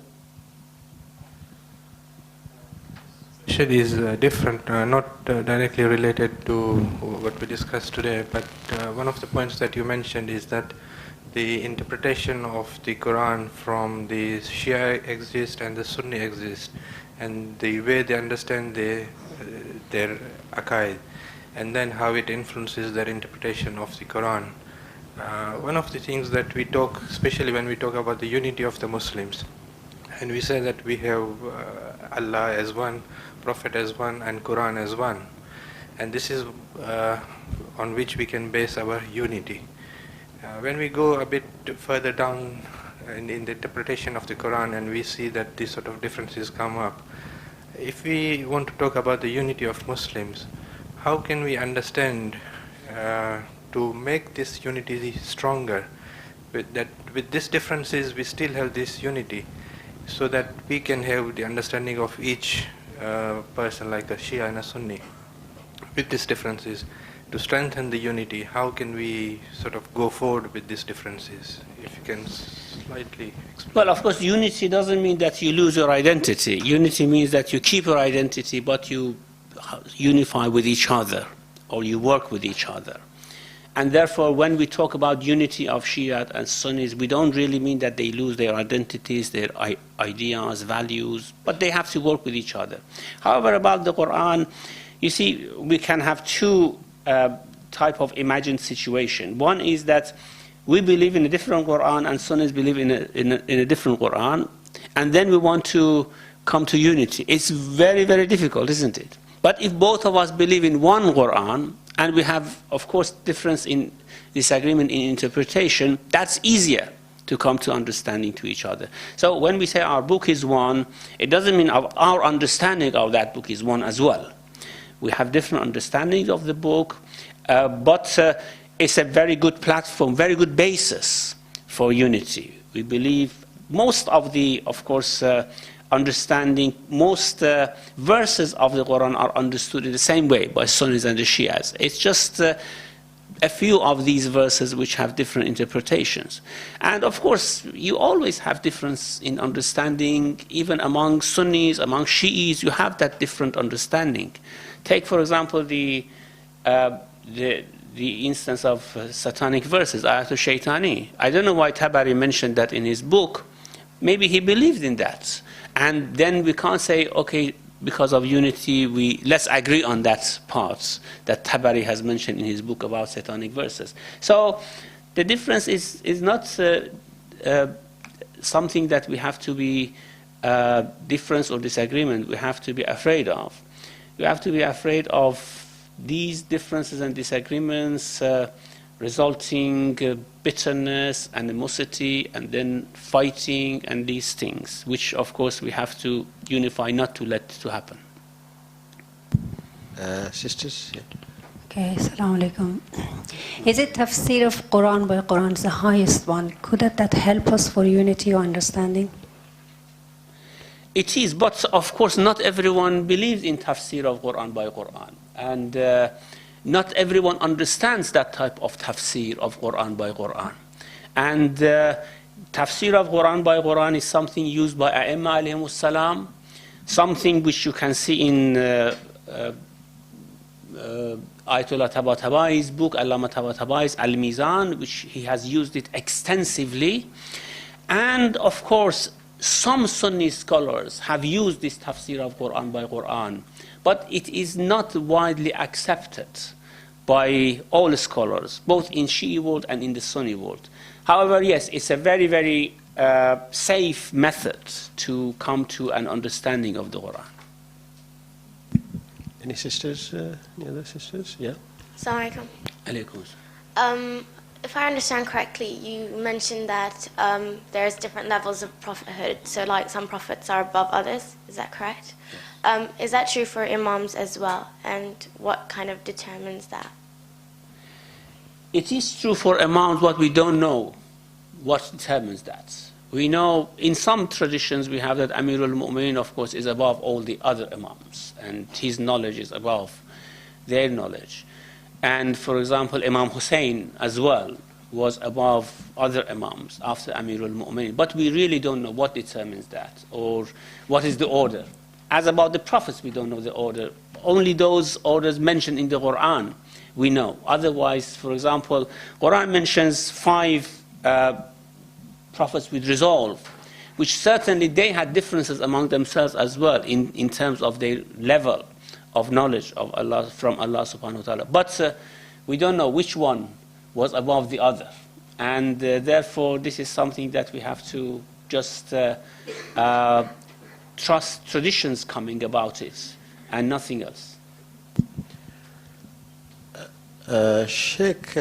Question is different, not directly related to what we discussed today, but one of the points that you mentioned is that the interpretation of the Quran from the Shia exist and the Sunni exist, and the way they understand their aqaid, and then how it influences their interpretation of the Quran. One of the things that we talk, especially when we talk about the unity of the Muslims, and we say that we have Allah as one, Prophet as one, and Quran as one, and this is on which we can base our unity. When we go a bit further down in the interpretation of the Quran and we see that these sort of differences come up, if we want to talk about the unity of Muslims, how can we understand to make this unity stronger? With these differences we still have this unity, so that we can have the understanding of each person, like a Shia and a Sunni. With these differences, to strengthen the unity, how can we sort of go forward with these differences? If you can slightly explain. Well, of course, unity doesn't mean that you lose your identity. Unity means that you keep your identity, but you unify with each other, or you work with each other. And therefore, when we talk about unity of Shia and Sunnis, we don't really mean that they lose their identities, their ideas, values, but they have to work with each other. However, about the Quran, you see, we can have two type of imagined situation. One is that we believe in a different Quran and Sunnis believe in a different Quran, and then we want to come to unity. It's very, very difficult, isn't it? But if both of us believe in one Quran, and we have, of course, disagreement in interpretation, that's easier to come to understanding to each other. So when we say our book is one, it doesn't mean our understanding of that book is one as well. We have different understandings of the book, but it's a very good platform, very good basis for unity. We believe most of the, of course, understanding, most verses of the Quran are understood in the same way by Sunnis and the Shias. It's just a few of these verses which have different interpretations. And of course, you always have difference in understanding, even among Sunnis, among Shi'is, you have that different understanding. Take, for example, the instance of satanic verses, Ayatul Shaitani. I don't know why Tabari mentioned that in his book. Maybe he believed in that. And then we can't say, okay, because of unity, let's agree on that part that Tabari has mentioned in his book about satanic verses. So the difference is not something that we have to be difference or disagreement we have to be afraid of. We have to be afraid of these differences and disagreements resulting bitterness, animosity, and then fighting and these things, which of course we have to unify, not to let to happen. Sisters? Yeah. Okay, assalamu alaikum. Is it tafsir of Quran by Quran is the highest one? Could that help us for unity or understanding? It is, but of course not everyone believes in tafsir of Quran by Quran. And not everyone understands that type of tafsir of Quran by Quran. And tafsir of Quran by Quran is something used by A'imma alayhimus salam, something which you can see in Ayatollah Tabatabai's book, Allama Tabatabai's Al-Mizan, which he has used it extensively. And of course, some Sunni scholars have used this tafsir of Quran by Quran, but it is not widely accepted by all scholars, both in Shi'i world and in the Sunni world. However, yes, it's a very, very safe method to come to an understanding of the Quran. Any sisters? Any other sisters? Yeah. Assalamu Alaikum. alaikum. If I understand correctly, you mentioned that there's different levels of prophethood. So, like some prophets are above others. Is that correct? Yes. Is that true for imams as well? And what kind of determines that? It is true for imams, but we don't know what determines that. We know in some traditions we have that Amirul Mu'mineen, of course, is above all the other imams, and his knowledge is above their knowledge. And for example, Imam Hussein as well was above other imams after Amirul Mu'mineen. But we really don't know what determines that, or what is the order. As about the prophets, we don't know the order. Only those orders mentioned in the Quran we know. Otherwise, for example, Quran mentions 5 prophets with resolve, which certainly they had differences among themselves as well in terms of their level of knowledge of Allah, from Allah subhanahu wa ta'ala. But we don't know which one was above the other. And therefore, this is something that we have to just trust traditions coming about it and nothing else. Sheikh,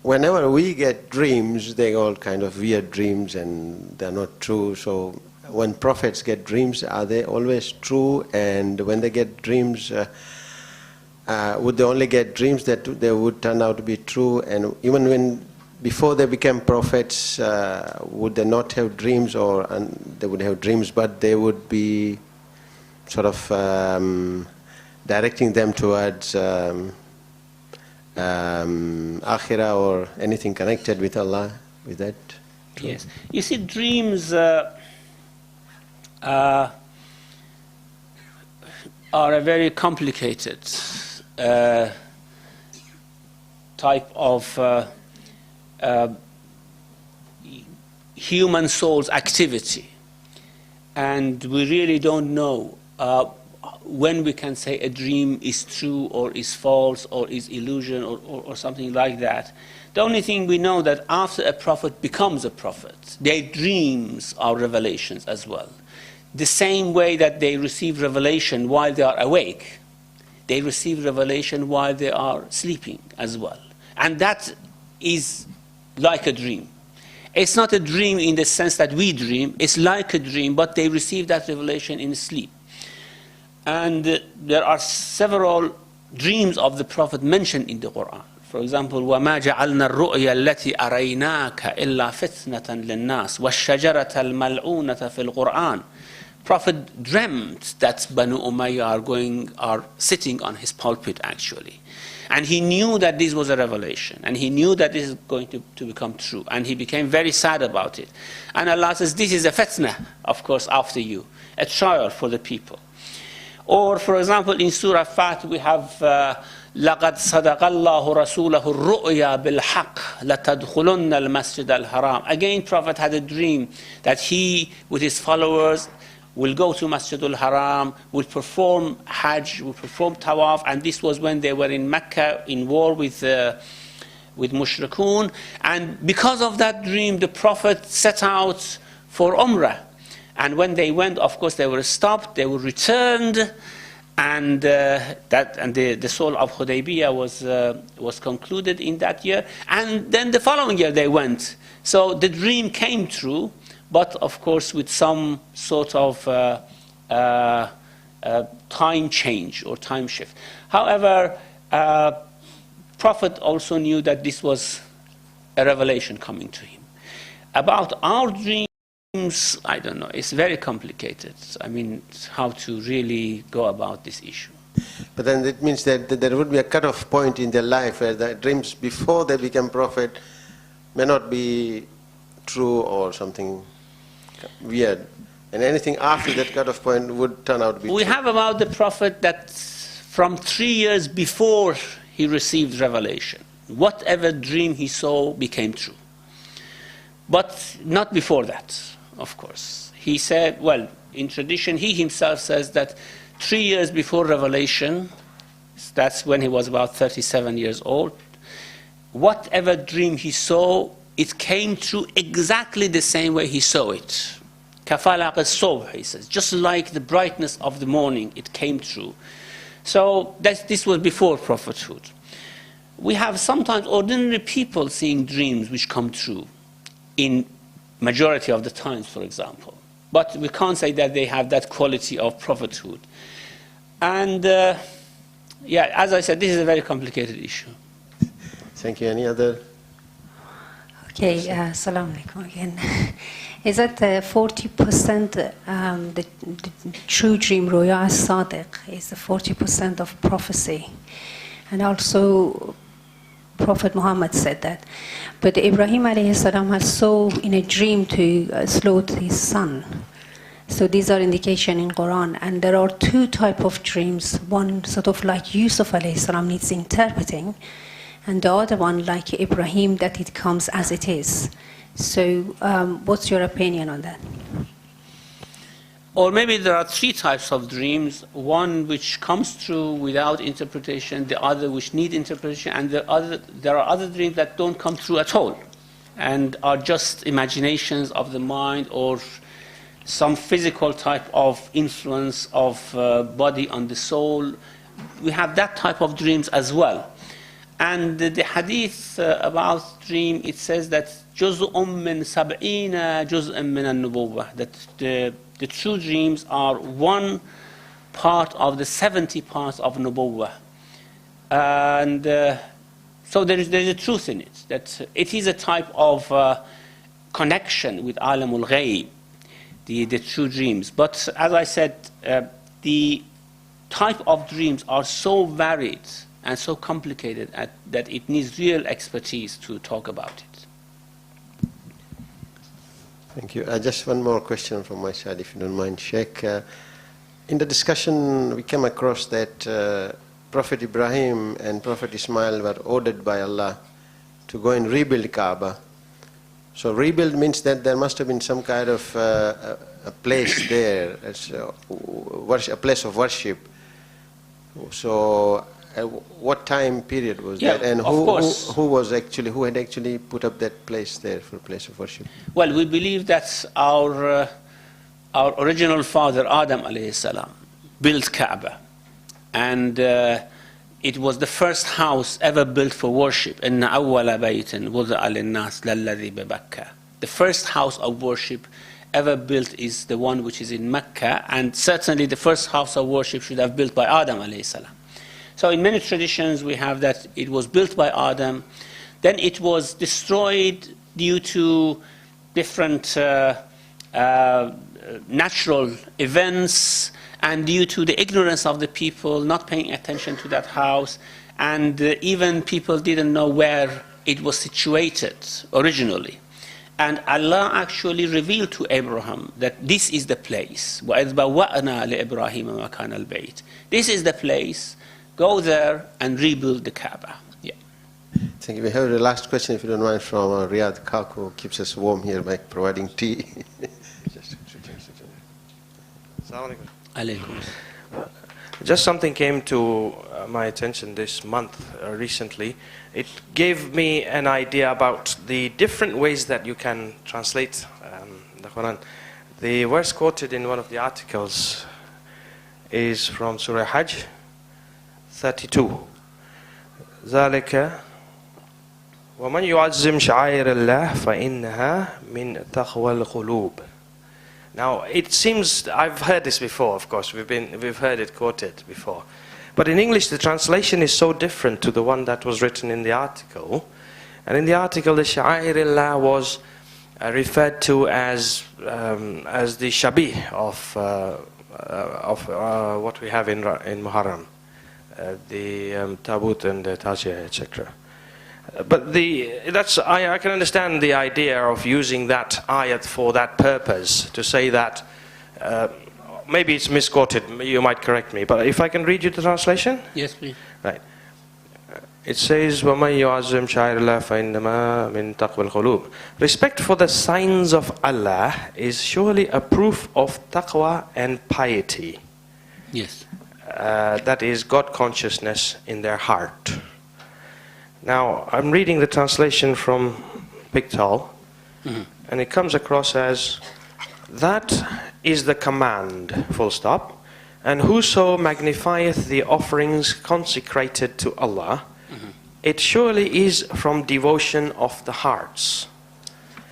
whenever we get dreams, they're all kind of weird dreams and they're not true. So when prophets get dreams, are they always true? And when they get dreams, would they only get dreams that they would turn out to be true? And even when, before they became prophets, would they not have dreams, or they would have dreams, but they would be sort of directing them towards akhirah or anything connected with Allah, with that? Yes. You see, dreams are a very complicated type of human soul's activity. And we really don't know when we can say a dream is true or is false or is illusion or something like that. The only thing we know that after a prophet becomes a prophet, their dreams are revelations as well. The same way that they receive revelation while they are awake, they receive revelation while they are sleeping as well. And that is like a dream. It's not a dream in the sense that we dream, it's like a dream, but they receive that revelation in sleep. And there are several dreams of the Prophet mentioned in the Quran. For example, وَمَا جَعَلْنَا الرُّؤْيَا الَّتِي أَرَيْنَاكَ إِلَّا فِتْنَةً لِلنَّاسِ وَالشَّجَرَةَ الْمَلْعُونَةَ فِي الْقُرْآنِ. Prophet dreamt that Banu Umayyah are sitting on his pulpit actually. And he knew that this was a revelation, and he knew that this is going to become true, and he became very sad about it. And Allah says, this is a fitna, of course, after you, a trial for the people. Or, for example, in Surah Fat, we have لَقَدْ صَدَقَ اللَّهُ رَسُولَهُ الرُّؤْيَا بِالْحَقِّ لَتَدْخُلُنَّ الْمَسْجِدَ الْحَرَامِ. Again, Prophet had a dream that he, with his followers, will go to Masjidul Haram, will perform Hajj, will perform Tawaf, and this was when they were in Mecca in war with Mushrikun. And because of that dream, the Prophet set out for Umrah. And when they went, of course, they were stopped, they were returned, and the soul of Hudaybiyah was concluded in that year. And then the following year they went. So the dream came true, but of course with some sort of time change or time shift. However, Prophet also knew that this was a revelation coming to him. About our dream, I don't know, it's very complicated. I mean, how to really go about this issue. But then it means that there would be a cut-off point in their life where the dreams before they become prophet may not be true or something weird. And anything after that cut-off point would turn out to be true. We have about the prophet that from 3 years before he received revelation, whatever dream he saw became true. But not before that, of course. He said, well, in tradition, he himself says that 3 years before revelation, that's when he was about 37 years old, whatever dream he saw, it came true exactly the same way he saw it. Kafalaq as-subh, he says, just like the brightness of the morning, it came true. So this was before prophethood. We have sometimes ordinary people seeing dreams which come true, in majority of the times, for example. But we can't say that they have that quality of prophethood. And yeah, as I said, this is a very complicated issue. Thank you. Any other? Okay, Assalamu alaikum again. Is that 40% the true dream, Ruya as-Sadiq, is the 40% of prophecy? And also, Prophet Muhammad said that. But Ibrahim alayhi salam had saw in a dream to slaughter his son. So these are indication in Quran. And there are two type of dreams. One sort of like Yusuf alayhi salam needs interpreting, and the other one like Ibrahim, that it comes as it is. So what's your opinion on that? Or maybe there are three types of dreams. One which comes true without interpretation, the other which need interpretation, and there are other dreams that don't come true at all and are just imaginations of the mind or some physical type of influence of body on the soul. We have that type of dreams as well. And the hadith about dream, it says that جزء من سبعين جزء من النبوة, that the true dreams are one part of the 70 parts of Nubuwwah. And so there is a truth in it, that it is a type of connection with Alamul Ghaib, the true dreams. But as I said, the type of dreams are so varied and so complicated that it needs real expertise to talk about it. Thank you. Just one more question from my side, if you don't mind, Sheikh. In the discussion, we came across that Prophet Ibrahim and Prophet Ismail were ordered by Allah to go and rebuild Kaaba. So rebuild means that there must have been some kind of a place there, as a place of worship. So what time period was that? And who had actually put up that place there for a place of worship? Well, we believe that our original father, Adam alayhi salam, built Kaaba. And it was the first house ever built for worship. إِنَّ أَوَّلَ بَيْتٍ وُضِعَ لِلنَّاسِ لَلَّذِي بِبَكَّةِ. The first house of worship ever built is the one which is in Mecca, and certainly the first house of worship should have built by Adam alayhi salam. So in many traditions we have that it was built by Adam, then it was destroyed due to different natural events and due to the ignorance of the people not paying attention to that house, and even people didn't know where it was situated originally. And Allah actually revealed to Abraham that this is the place. وَإِذْ بَوَّأْنَا لِإِبْرَاهِيمَ مَكَانَ الْبَيْتِ. This is the place. Go there and rebuild the Kaaba. Yeah. Thank you. We have the last question, if you don't mind, from Riyadh Kaku, who keeps us warm here by providing tea. Just something came to my attention this month, recently. It gave me an idea about the different ways that you can translate the Quran. The verse quoted in one of the articles is from Surah Hajj 32. ذلك ومن يعظم شعائر الله فإنها من تقوى القلوب. Now it seems, I've heard this before, of course, we've heard it quoted before, but in English the translation is so different to the one that was written in the article. And in the article, the sha'air Allah was referred to as the Shabi of what we have in Muharram, the Tabut and the Tajia, etc. But I can understand the idea of using that ayat for that purpose, to say that maybe it's misquoted, you might correct me, but if I can read you the translation? Yes, please. Right. It says, وَمَنْ يُعَظِّمْ شَعَائِرَ اللَّهِ فَإِنَّمَا مِنْ تَقْوَى الْقُلُوبِ. Respect for the signs of Allah is surely a proof of taqwa and piety. Yes. That is God consciousness in their heart. Now, I'm reading the translation from Pickthall, and it comes across as, that is the command, full stop, and whoso magnifieth the offerings consecrated to Allah, it surely is from devotion of the hearts.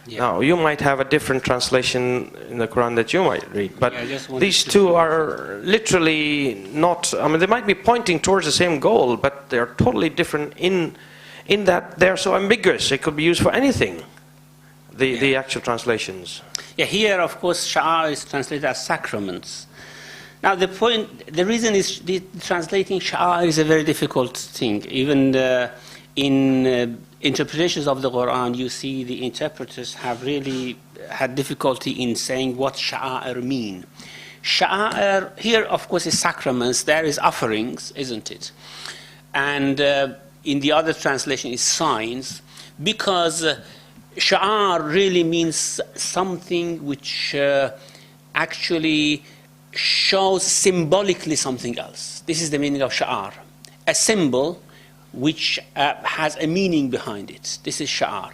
Yeah. Now, you might have a different translation in the Quran that you might read, but these two are literally not, I mean, they might be pointing towards the same goal, but they're totally different in that they're so ambiguous. It could be used for anything, the actual translations. Yeah, here, of course, Sha'ar is translated as sacraments. Now, the reason is translating Sha'ar is a very difficult thing. Even in interpretations of the Quran, you see the interpreters have really had difficulty in saying what Sha'ar mean. Sha'ar, here, of course, is sacraments. There is offerings, isn't it? And in the other translation is signs, because Sha'ar really means something which actually shows symbolically something else. This is the meaning of Sha'ar. A symbol which has a meaning behind it. This is Sha'ar.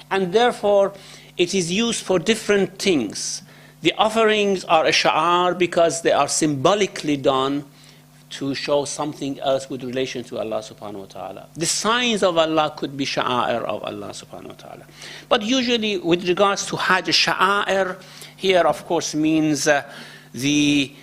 And therefore, it is used for different things. The offerings are a Sha'ar because they are symbolically done to show something else with relation to Allah subhanahu wa ta'ala. The signs of Allah could be Sha'ar of Allah subhanahu wa ta'ala. But usually, with regards to Hajj, Sha'ar here, of course, means the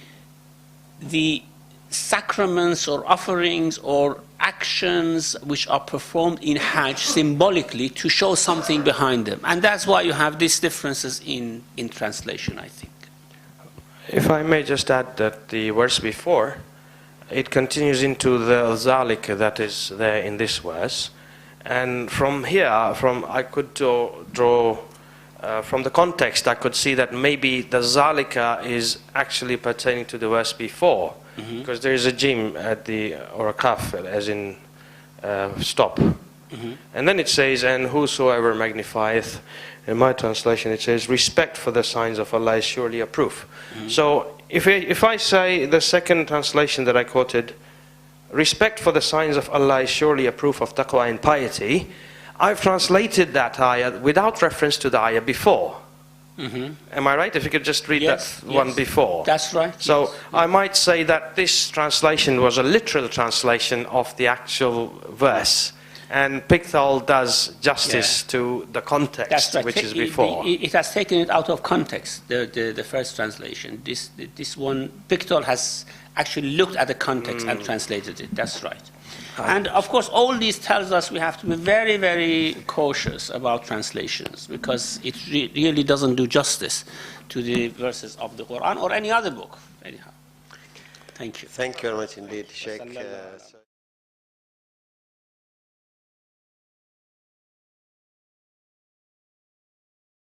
sacraments or offerings or actions which are performed in Hajj symbolically to show something behind them. And that's why you have these differences in translation, I think. If I may just add that the verse before, it continues into the Zalik that is there in this verse. And from here, I could draw from the context, I could see that maybe the Zalika is actually pertaining to the verse before, because there is a jim at the, or a kaf, as in stop. And then it says, and whosoever magnifieth, in my translation it says, respect for the signs of Allah is surely a proof. So if I say the second translation that I quoted, respect for the signs of Allah is surely a proof of taqwa and piety, I've translated that ayah without reference to the ayah before. Am I right? If you could just read that one before. That's right. So I might say that this translation was a literal translation of the actual verse. And Pickthall does justice to the context, which is before. It has taken it out of context, the first translation. This one, Pickthall has actually looked at the context and translated it. That's right. And of course, all this tells us we have to be very, very cautious about translations, because it really doesn't do justice to the verses of the Quran or any other book. Anyhow, thank you. Thank you very much indeed, Sheikh.